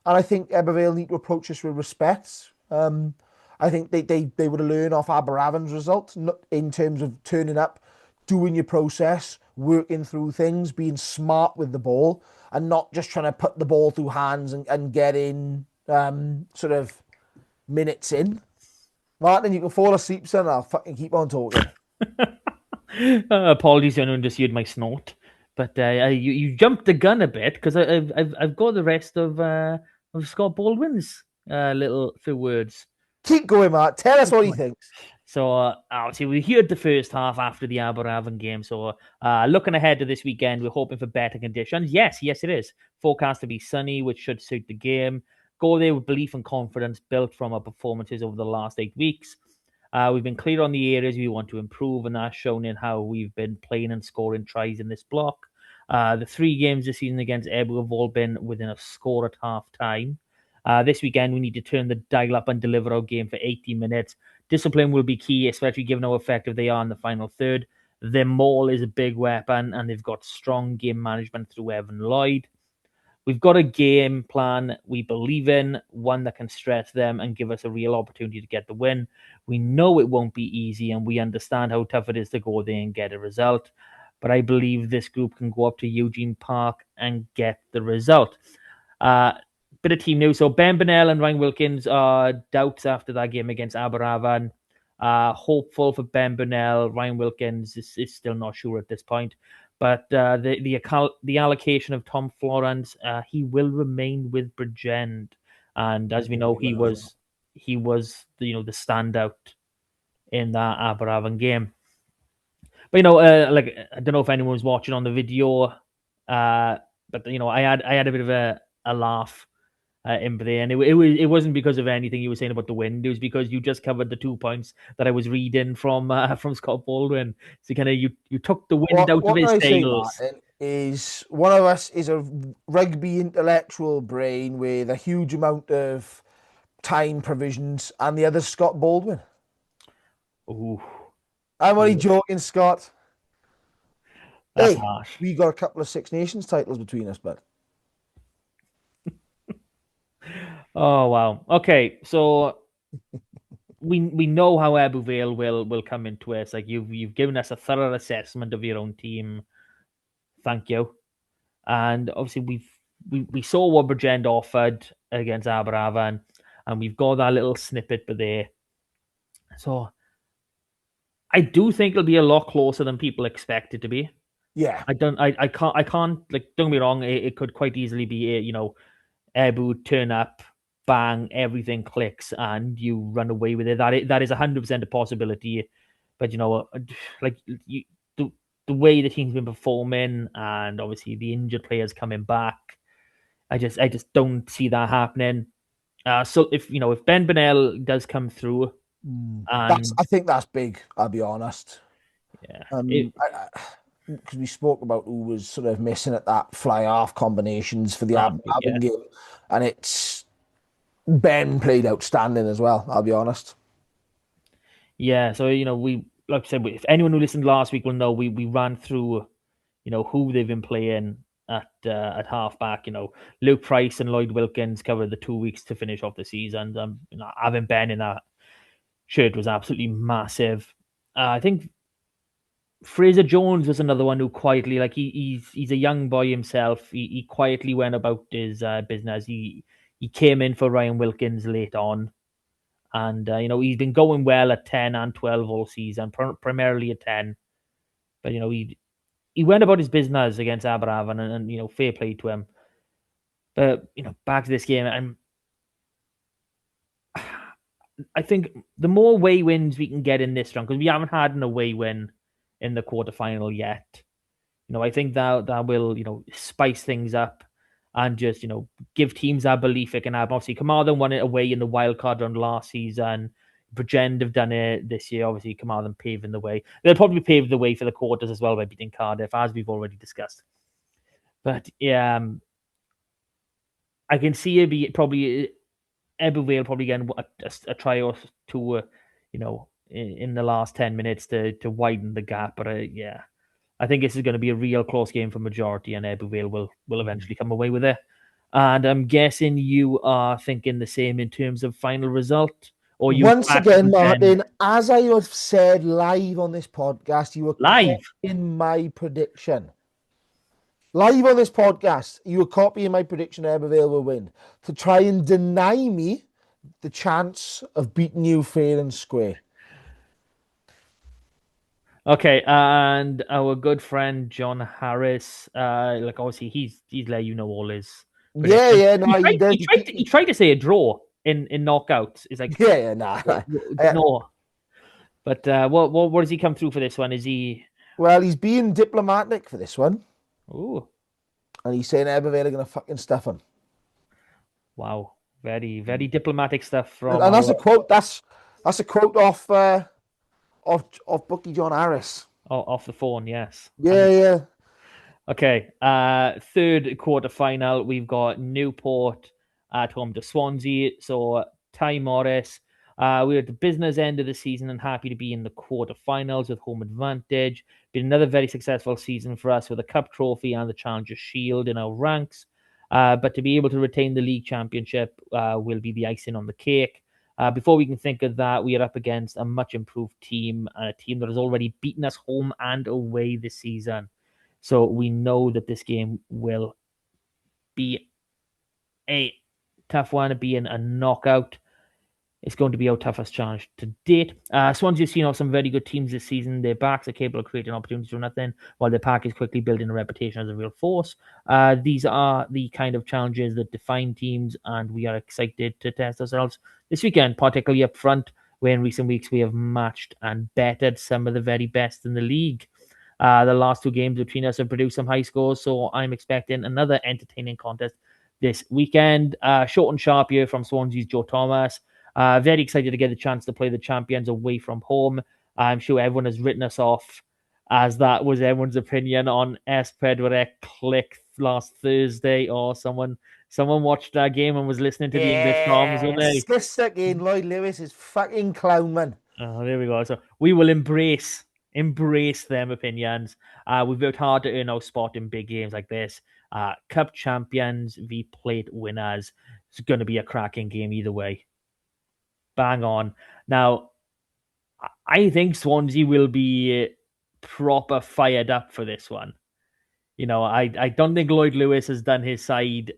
And I think Ebervale need to approach this with respect. I think they would have learned off Aberavon's result in terms of turning up, doing your process, working through things, being smart with the ball, and not just trying to put the ball through hands and get in sort of minutes in. Martin, you can fall asleep, son. I'll fucking keep on talking. Apologies, anyone just heard my snort, but you jumped the gun a bit because I've got the rest of Scott Baldwin's little few words. Keep going, Matt. Tell us what he thinks. So obviously we heard the first half after the Aberavon game. So looking ahead to this weekend, we're hoping for better conditions. Yes, it is forecast to be sunny, which should suit the game. Go there with belief and confidence built from our performances over the last 8 weeks. We've been clear on the areas we want to improve, and that's shown in how we've been playing and scoring tries in this block. The 3 games this season against Eber have all been within a score at half time. This weekend, we need to turn the dial up and deliver our game for 80 minutes. Discipline will be key, especially given how effective they are in the final third. Their maul is a big weapon, and they've got strong game management through Evan Lloyd. we've got a game plan we believe in, one that can stress them and give us a real opportunity to get the win. We know it won't be easy, and we understand how tough it is to go there and get a result. But I believe this group can go up to Eugene Park and get the result. Bit of team news. So Ben Burnell and Ryan Wilkins are doubts after that game against Aberafan. Hopeful for Ben Burnell. Ryan Wilkins is still not sure at this point. But the allocation of Tom Florence, he will remain with Bridgend, and as we know, he was the standout in that Aberafan game. But I don't know if anyone was watching on the video, but I had a bit of a laugh in there, and it wasn't because of anything you were saying about the wind. It was because you just covered the 2 points that I was reading from Scott Baldwin. So kind of you took the wind out of his sails. Martin, is one of us is a rugby intellectual brain with a huge amount of time provisions, and the other's Scott Baldwin. Ooh, I'm only joking, Scott. That's harsh. We got a couple of Six Nations titles between us, bud. Oh wow. Okay, so we know how Ebbw Vale will come into it. It's like you've given us a thorough assessment of your own team. Thank you. And obviously we saw what Bridgend offered against Aberafan, and we've got that little snippet there. So I do think it'll be a lot closer than people expect it to be. Yeah. I can't like, don't get me wrong, it could quite easily be Ebbw turn up, bang, everything clicks, and you run away with it. That is 100% a possibility. But the way the team's been performing, and obviously the injured players coming back, I just don't see that happening. So if Ben Burnell does come through, I think that's big. I'll be honest. Yeah. Because we spoke about who was sort of missing at that fly-half combinations for the Aberafan game, and it's Ben played outstanding as well. I'll be honest. Yeah, so we, like I said, if anyone who listened last week will know, we ran through who they've been playing at halfback. Luke Price and Lloyd Wilkins covered the 2 weeks to finish off the season. Having Ben in that shirt was absolutely massive. I think Fraser Jones was another one who quietly, like he's a young boy himself. He quietly went about his business. He came in for Ryan Wilkins late on, and he's been going well at 10 and 12 all season, primarily at 10. But he went about his business against Aberafan, and fair play to him. But back to this game, I think the more away wins we can get in this round, because we haven't had an away win in the quarterfinal yet. I think that will spice things up and just give teams that belief it can happen. Obviously, Carmarthen won it away in the wildcard round last season. Bridgend have done it this year. Obviously, Carmarthen paving the way. They'll probably pave the way for the quarters as well by beating Cardiff, as we've already discussed. But yeah, I can see it be probably Ebbw Vale probably getting a try or two, in the last 10 minutes to widen the gap. But yeah, I think this is going to be a real close game for majority, and Ebbw Vale will eventually come away with it. And I'm guessing you are thinking the same in terms of final result. Or you once again, Martin, as I have said live on this podcast, you were live in my prediction. Live on this podcast, you were copying my prediction Ebbw Vale will win to try and deny me the chance of beating you fair and square. Okay, and our good friend John Harris, obviously he's let all his predictions. Yeah, no, he tried to say a draw in knockouts. It's like no. But what does he come through for this one? Is he? Well, he's being diplomatic for this one. Ooh. And he's saying Ebbw Vale are going to fucking stuff him. Wow, very very diplomatic stuff from. And that's a quote. That's a quote off Bookie John Harris. Off the phone, yes. Yeah. Okay. Third quarter final, we've got Newport at home to Swansea. So Ty Morris. We're at the business end of the season and happy to be in the quarterfinals with home advantage. Been another very successful season for us with a cup trophy and the Challenger Shield in our ranks. But to be able to retain the league championship will be the icing on the cake. Before we can think of that, we are up against a much improved team, a team that has already beaten us home and away this season. So we know that this game will be a tough one, being a knockout. It's going to be our toughest challenge to date. Swansea have seen off some very good teams this season. Their backs are capable of creating opportunities from nothing, while their pack is quickly building a reputation as a real force. These are the kind of challenges that define teams, and we are excited to test ourselves this weekend, particularly up front, where in recent weeks we have matched and bettered some of the very best in the league. The last two games between us have produced some high scores, so I'm expecting another entertaining contest this weekend. Short and sharp here from Swansea's Joe Thomas. Very excited to get the chance to play the champions away from home. I'm sure everyone has written us off, as that was everyone's opinion on S. Pedware Click last Thursday, or someone watched that game and was listening to the English comms, weren't they? This again, Lloyd Lewis is fucking clown, man. Oh, there we go. So we will embrace them opinions. We've worked hard to earn our spot in big games like this. Cup champions v plate winners. It's going to be a cracking game either way. Bang on. Now, I think Swansea will be proper fired up for this one. You know, I don't think Lloyd Lewis has done his side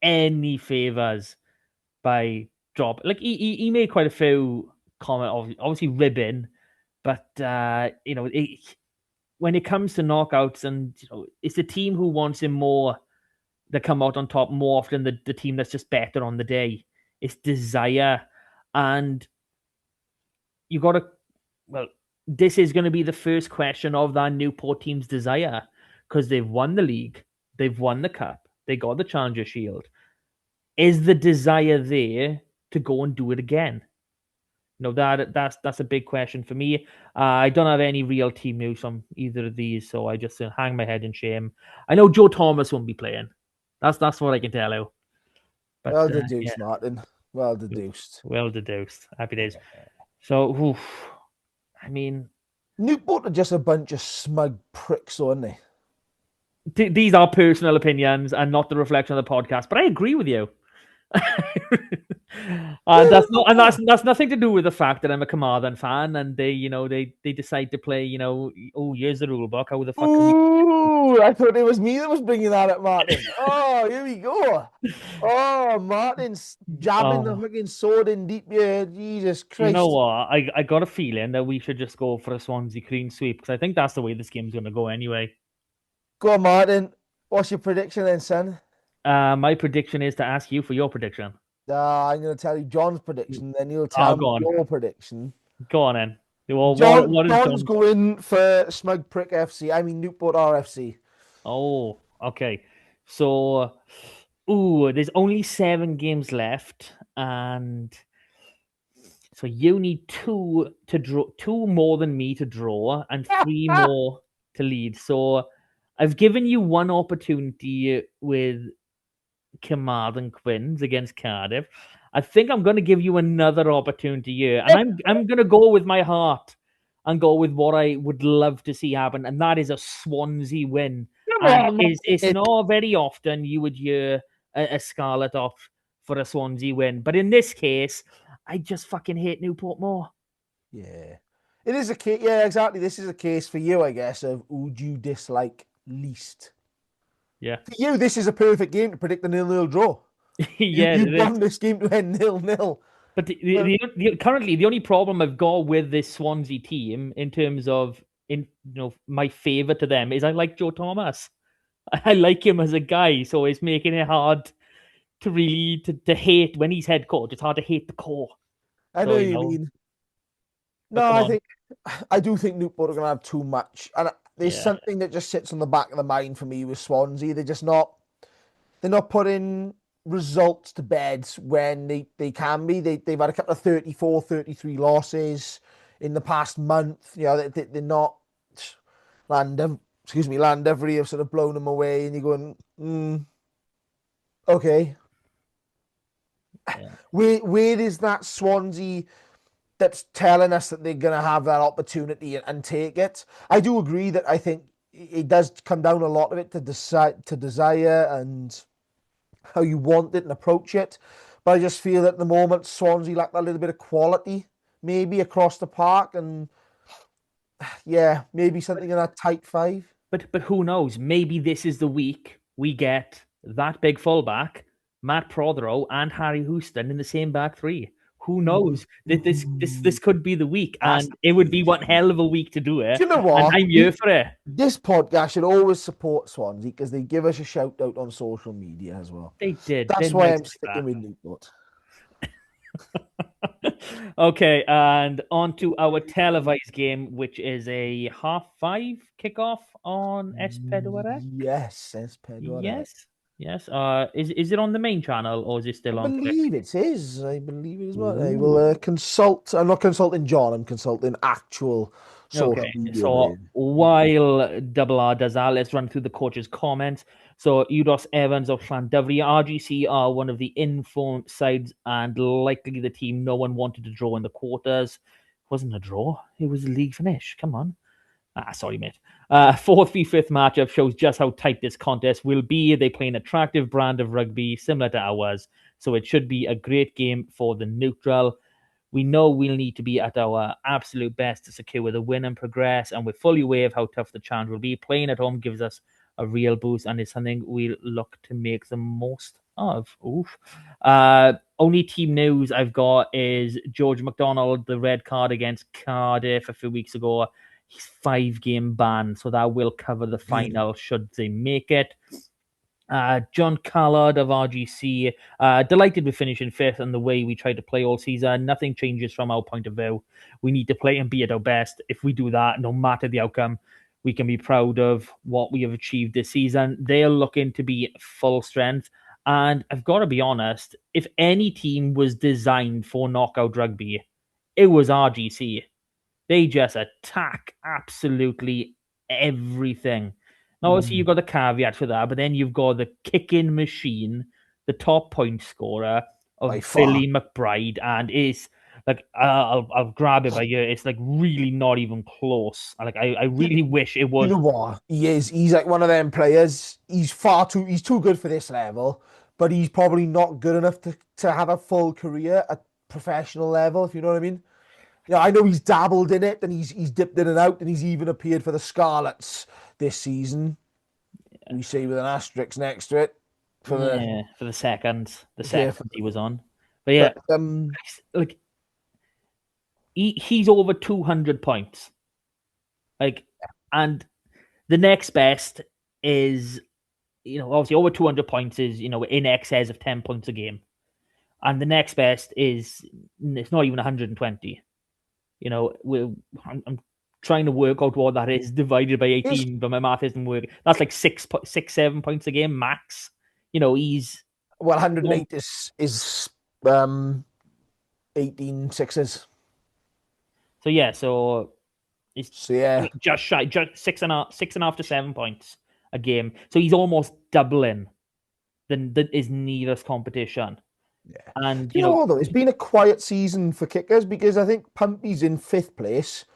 any favors by drop. Like he made quite a few comments, obviously ribbing, but you know, when it comes to knockouts, and you know, it's the team who wants him more that come out on top more often than the team that's just better on the day. It's desire. And you got to, well, this is going to be the first question of that Newport team's desire, because they've won the league, they've won the cup, they got the Challenger Shield. Is the desire there to go and do it again? No, that's a big question for me. I don't have any real team news on either of these, so I just hang my head in shame. I know Joe Thomas won't be playing. That's what I can tell you. But, well deduced, Martin. Well deduced. Well deduced. Happy days. So, I mean, Newport are just a bunch of smug pricks, aren't they? These are personal opinions and not the reflection of the podcast, but I agree with you. That's nothing to do with the fact that I'm a Carmarthen fan, and they decide to play. Here's the rule book. How the fuck? I thought it was me that was bringing that up, Martin. Oh, here we go. Oh, Martin's jabbing the fucking sword in deep here. Jesus Christ! You know what? I got a feeling that we should just go for a Swansea clean sweep, because I think that's the way this game's going to go anyway. Go on, Martin. What's your prediction then, son? My prediction is to ask you for your prediction. I'm going to tell you John's prediction, then you'll tell me your prediction. Go on, then. Well, John's going for Smug Prick FC. I mean Newport RFC. Oh, okay. So, there's only 7 games left, and so you need 2 to draw, 2 more than me to draw, and 3 more to lead. So, I've given you one opportunity with Carmarthen Quins against Cardiff. I think I'm going to give you another opportunity here, and I'm going to go with my heart and go with what I would love to see happen, and that is a Swansea win. It's not very often you would hear a Scarlet off for a Swansea win, but in this case, I just fucking hate Newport more. Yeah, it is a case. Yeah, exactly. This is a case for you, I guess, of who do you dislike least. Yeah. For you, this is a perfect game to predict the 0-0 draw. Yeah, you want this game to end 0-0. But currently, the only problem I've got with this Swansea team, in terms of my favour to them, is I like Joe Thomas. I like him as a guy, so it's making it hard to really to hate when he's head coach. It's hard to hate the core. I know you mean. No, I do think Newport are going to have too much, and there's something that just sits on the back of the mind for me with Swansea. They're not putting results to bed when they can be. They've had a couple of 34, 33 losses in the past month. They're not Landevry have sort of blown them away, and you're going, okay. Yeah. Where is that Swansea that's telling us that they're going to have that opportunity and take it? I do agree that I think it does come down a lot of it to desire, and how you want it and approach it. But I just feel that at the moment Swansea lack a little bit of quality, maybe across the park, and yeah, maybe something in that tight five. But who knows? Maybe this is the week we get that big fullback, Matt Prothero, and Harry Houston in the same back three. Who knows? This could be the week, That's and it would be one hell of a week to do it. Do you know And what? I'm here for it. This podcast should always support Swansea because they give us a shout out on social media as well. They did. That's They're why nice I'm like sticking with Newport. Okay, and on to our televised game, which is a 5:30 kickoff on Espedwarek. Yes, Pedro. Yes. Is it on the main channel or is it I still on Click? believe it is. I believe it is. What I Ooh. will consult. I'm not consulting John. I'm consulting actual social Okay, media. so while Double R does that, let's run through the coach's comments. So Udos Evans of Llandudno, RGC are one of the informed sides and likely the team no one wanted to draw in the quarters. It wasn't a draw, it was a league finish. Come on. Sorry, mate. Fourth v fifth matchup shows just how tight this contest will be. They play an attractive brand of rugby similar to ours, so it should be a great game for the neutral. We know we'll need to be at our absolute best to secure the win and progress, and we're fully aware of how tough the challenge will be. Playing at home gives us a real boost, and it's something we'll look to make the most of. Oof. Only team news I've got is George McDonald, the red card against Cardiff a few weeks ago. He's 5-game ban, so that will cover the final should they make it. John Callard of RGC, delighted with finishing fifth and the way we tried to play all season. Nothing changes from our point of view. We need to play and be at our best. If we do that, no matter the outcome, we can be proud of what we have achieved this season. They're looking to be full strength. And I've got to be honest, if any team was designed for knockout rugby, it was RGC. They just attack absolutely everything. Now, obviously, you've got the caveat for that, but then you've got the kicking machine, the top point scorer of By far. Billy McBride, and it's like I'll grab it by ear. It's like really not even close. Like I really wish it was. You know what? He is. He's like one of them players. He's too good for this level, but he's probably not good enough to have a full career at professional level, if you know what I mean. Yeah, I know he's dabbled in it and he's dipped in and out and he's even appeared for the Scarlets this season. We say with an asterisk next to it For the second Yeah, he was on. But yeah, like he's over 200 points. Like, and the next best is, obviously over 200 points is, in excess of 10 points a game. And the next best is, it's not even 120. I'm trying to work out what that is divided by 18, but my math isn't working. That's like 7 points a game max. He's 108 is 18 sixes. So yeah, it's just shy, just 6.5 to 7 points a game. So he's almost doubling than his nearest competition. Yeah. And you know what, though? It's been a quiet season for kickers because I think Pumpy's in 5th place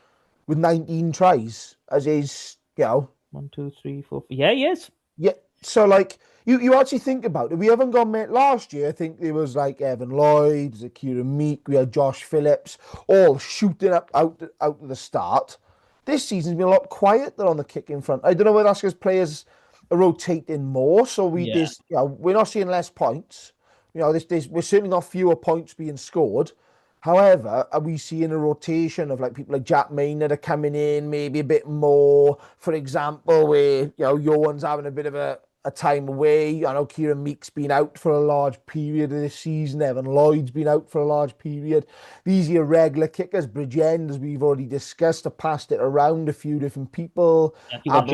with 19 tries, as is, 1, 2, 3, 4. Yeah, he is. Yeah. So like you actually think about it. We haven't gone met last year. I think there was like Evan Lloyd, Zakira Meek, we had Josh Phillips, all shooting up out of the start. This season's been a lot quieter on the kicking front. I don't know whether that's because players are rotating more, so we're not seeing less points. We're certainly not fewer points being scored. However, are we seeing a rotation of like people like Jack Maynard are coming in maybe a bit more? For example, where Johan's having a bit of a time away. I know Kieran Meek's been out for a large period of this season. Evan Lloyd's been out for a large period. These are your regular kickers. Bridgend, as we've already discussed, have passed it around a few different people. You got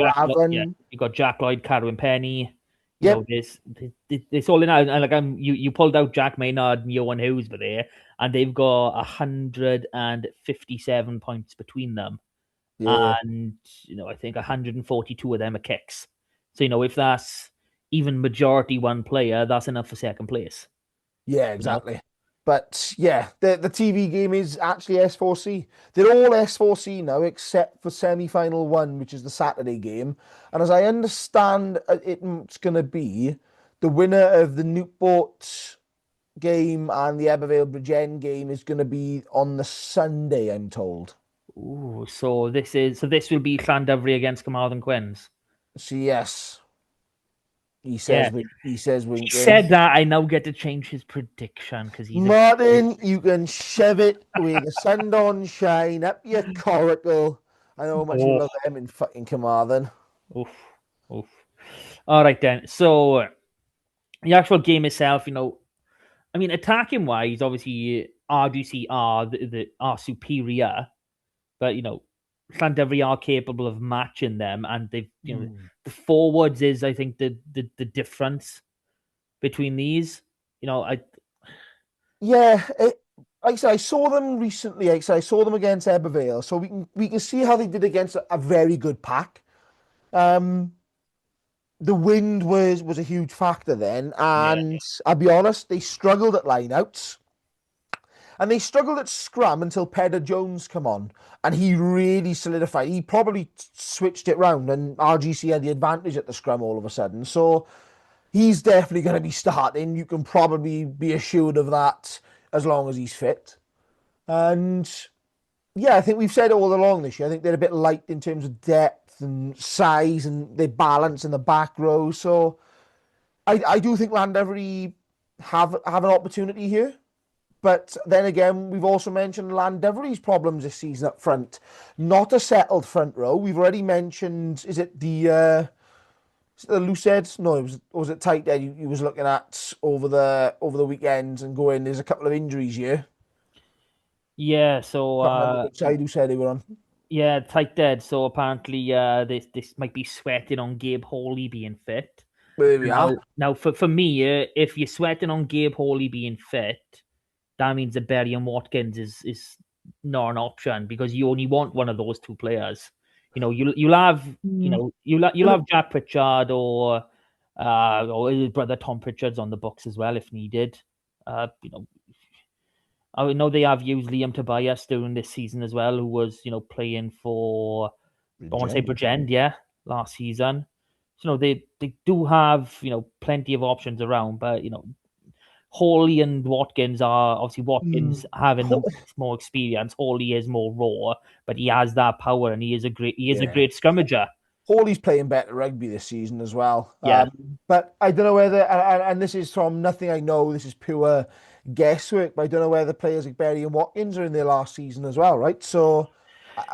Jack Lloyd, Carwyn Penny. There's all in out. And like you pulled out Jack Maynard and Johan Hughes were there, and they've got 157 points between them. Yeah. And I think 142 of them are kicks. So if that's even majority one player, that's enough for second place. Yeah, exactly. But yeah, the TV game is actually S4C. They're all S4C now, except for semi-final 1, which is the Saturday game. And as I understand, it's going to be the winner of the Newport game and the Ebbw Vale Bridgend game is going to be on the Sunday, I'm told. Ooh, so this will be Llandovery against Carmarthen Quins. So yes, he Yeah, says. He says. he said that. I now get to change his prediction because he's Martin, you can shove it with the sun don't shine up your coracle. I know how much you love them in fucking Carmarthen. Oof, oof. All right then. So the actual game itself, I mean, attacking wise, obviously RGC are superior, but Llandovery are capable of matching them, and they've the forwards is I think the difference between these. Like I said, I saw them recently. Like I said, I saw them against Ebbw Vale, so we can see how they did against a very good pack. The wind was a huge factor then, and I'll be honest, they struggled at lineouts. And they struggled at scrum until Pedder Jones come on, and he really solidified. He probably switched it round, and RGC had the advantage at the scrum all of a sudden. So he's definitely going to be starting. You can probably be assured of that as long as he's fit. And yeah, I think we've said it all along this year. I think they're a bit light in terms of depth and size, and their balance in the back row. So I do think Llandovery have an opportunity here. But then again, we've also mentioned Llandovery's problems this season up front. Not a settled front row. We've already mentioned, is it the loose heads? No, was it tight head he was looking at over the weekends and going, there's a couple of injuries here. Yeah, so Can't remember which side who said they were on. Yeah, tight dead. So apparently, this might be sweating on Gabe Hawley being fit. There we are. Now, for me, if you're sweating on Gabe Hawley being fit, that means that Berry and Watkins is not an option because you only want one of those two players. You'll have you'll have Jack Pritchard or his brother Tom Pritchard's on the books as well if needed. I know they have used Liam Tobias during this season as well, who was playing for I want to say Bridgend, last season. So they do have plenty of options around, but Hawley and Watkins are obviously Watkins having the more experience. Hawley is more raw, but he has that power and he is a great scrummager. Hawley's playing better rugby this season as well. Yeah. But I don't know whether, and this is from nothing I know, this is pure guesswork, but I don't know whether players like Berry and Watkins are in their last season as well, right? So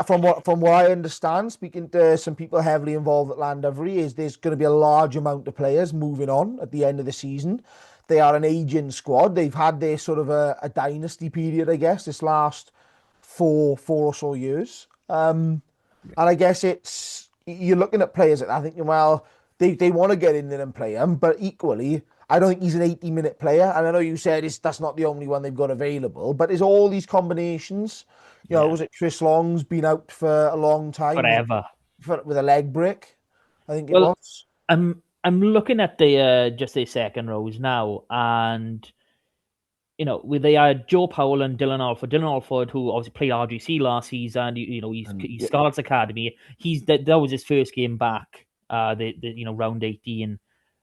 from what I understand, speaking to some people heavily involved at Llandovery, is there's going to be a large amount of players moving on at the end of the season. They are an aging squad. They've had their sort of a dynasty period, I guess, this last four or so years. And I guess you're looking at players that I think, well, they want to get in there and play him, but equally, I don't think he's an 80-minute player. And I know you said that's not the only one they've got available, but there's all these combinations. Was it Chris Long's been out for a long time? Forever. With a leg break, I think it was. I'm looking at the just their second rows now, and they had Joe Powell and Dylan Alford. Dylan Alford, who obviously played RGC last season, he's Scarlet's Academy. That was his first game back. Round 18.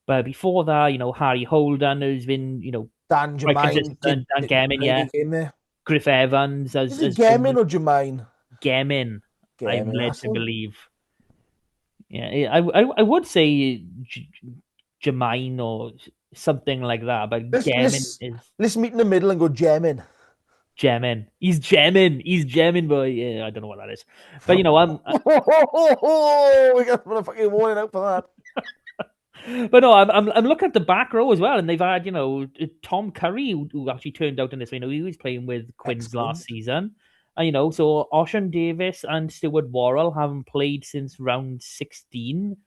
But before that, Harry Holden, who's been Dan Jermaine, Dan Gemin, Griff Evans. Is it Gemin or Jermaine? Gemin. I'm led to believe. Yeah, I would say Jermaine or something like that, but let's meet in the middle and go Gemin. Gemin. He's Gemin, boy. Yeah, I don't know what that is. But we got to put a fucking warning out for that. But no, I'm looking at the back row as well, and they've had Tom Curry who actually turned out in this. He was playing with Quins last season. And so Oshan Davis and Stuart Worrell haven't played since round 16.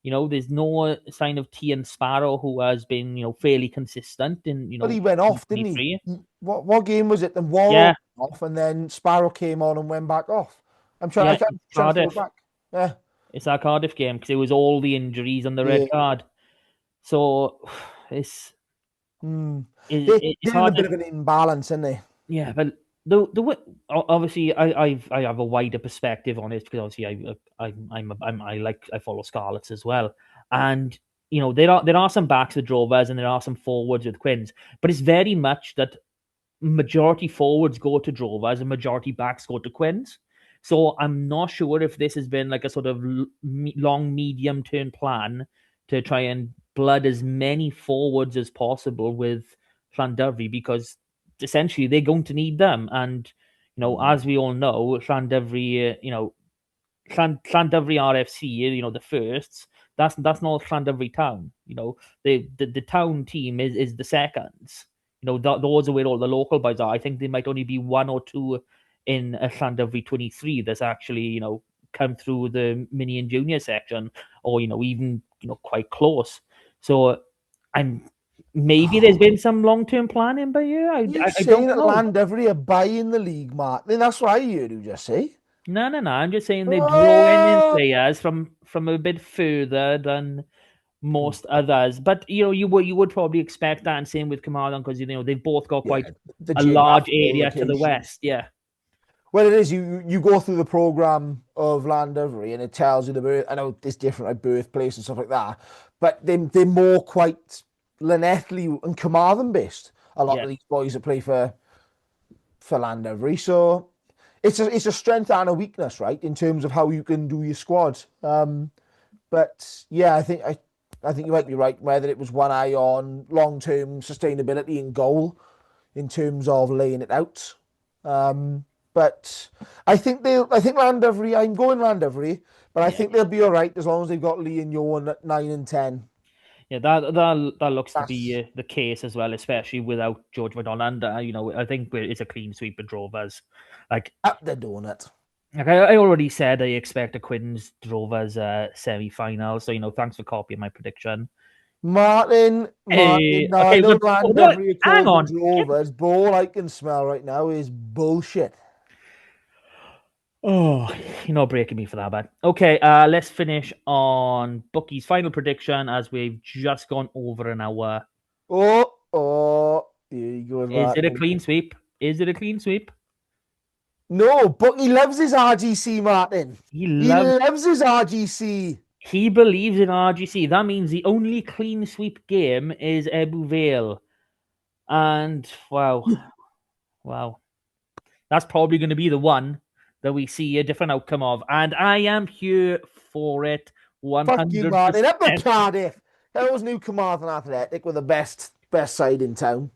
There's no sign of Tian Sparrow, who has been fairly consistent in But he went off, didn't he? What game was it? Then Worrell went off, and then Sparrow came on and went back off. I'm trying to go back. Yeah. It's that Cardiff game because it was all the injuries and the red card. So it's hard. A bit of an imbalance, isn't they? Yeah, but obviously I have a wider perspective on it because obviously I follow Scarlets as well, and there are some backs with Drovers and there are some forwards with Quins, but it's very much that majority forwards go to Drovers and majority backs go to Quins. So I'm not sure if this has been like a sort of long, medium term plan to try and blood as many forwards as possible with Llandovery, because essentially they're going to need them. And, as we all know, Llandovery, Llandovery RFC, the firsts, that's not Llandovery Town. The town team is the seconds. Those are where all the local boys are. I think there might only be one or two in a Llandovery 23 that's actually, come through the mini and junior section, or, even, quite close. So maybe there's been some long-term planning by you. I saying don't that know. Llandovery are buying the league, Martin? That's what I heard you just say. No. I'm just saying they're drawing in players from a bit further than most others. But you would probably expect that, and same with Carmarthen, because they've both got quite a large area to the west. Yeah. Well, it is. You go through the program of Llandovery and it tells you the birth. I know it's different, like birthplace and stuff like that, but they're more quite Llanelli and Carmarthen based. A lot of these boys that play for Llandovery, so it's a strength and a weakness, right, in terms of how you can do your squad. But yeah, I think you might be right. Whether it was one eye on long term sustainability and goal in terms of laying it out. But I think Llandovery. I'm going Llandovery, but I think they'll be all right as long as they've got Lee and Johan at 9 and 10. Yeah, that looks to be the case as well, especially without George McDonald. I think it's a clean sweep of Drovers. Like up the donut. Like I already said, I expect a Quins Drovers semi-final. So thanks for copying my prediction. Martin. Okay, I know Llandovery hang on. Drovers, but all I can smell right now is bullshit. Oh, you're not breaking me for that, bad. Okay, let's finish on Bookie's final prediction as we've just gone over an hour. Here you go. Is it a clean sweep? Is it a clean sweep? No, Bookie loves his RGC, Martin. He loves his RGC. He believes in RGC. That means the only clean sweep game is Ebbw Vale. And, wow. That's probably going to be the one that we see a different outcome of. And I am here for it 100%. Fuck you, Martin. Up the Cardiff. That was New Carmarthen Athletic with the best side in town.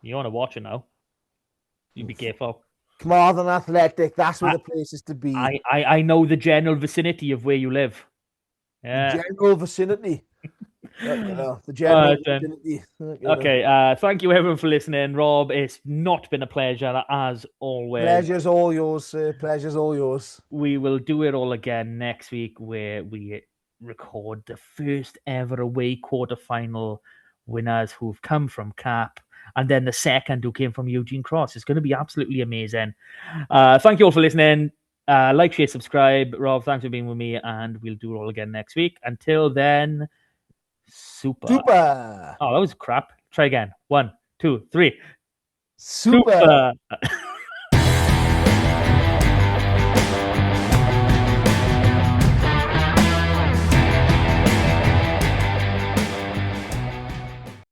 You want to watch it now? You be careful. Carmarthen Athletic, that's where the place is to be. I know the general vicinity of where you live. Yeah. The general vicinity. The general vicinity. Okay, thank you everyone for listening. Rob, it's not been a pleasure as always. Pleasure's all yours, sir. Pleasure's all yours. We will do it all again next week, where we record the first ever away quarterfinal winners who've come from Cap, and then the second who came from Eugene Cross. It's going to be absolutely amazing. Thank you all for listening. Like, share, subscribe. Rob, thanks for being with me, and we'll do it all again next week. Until then, super. Super. Oh, that was crap. Try again. 1, 2, 3. Super.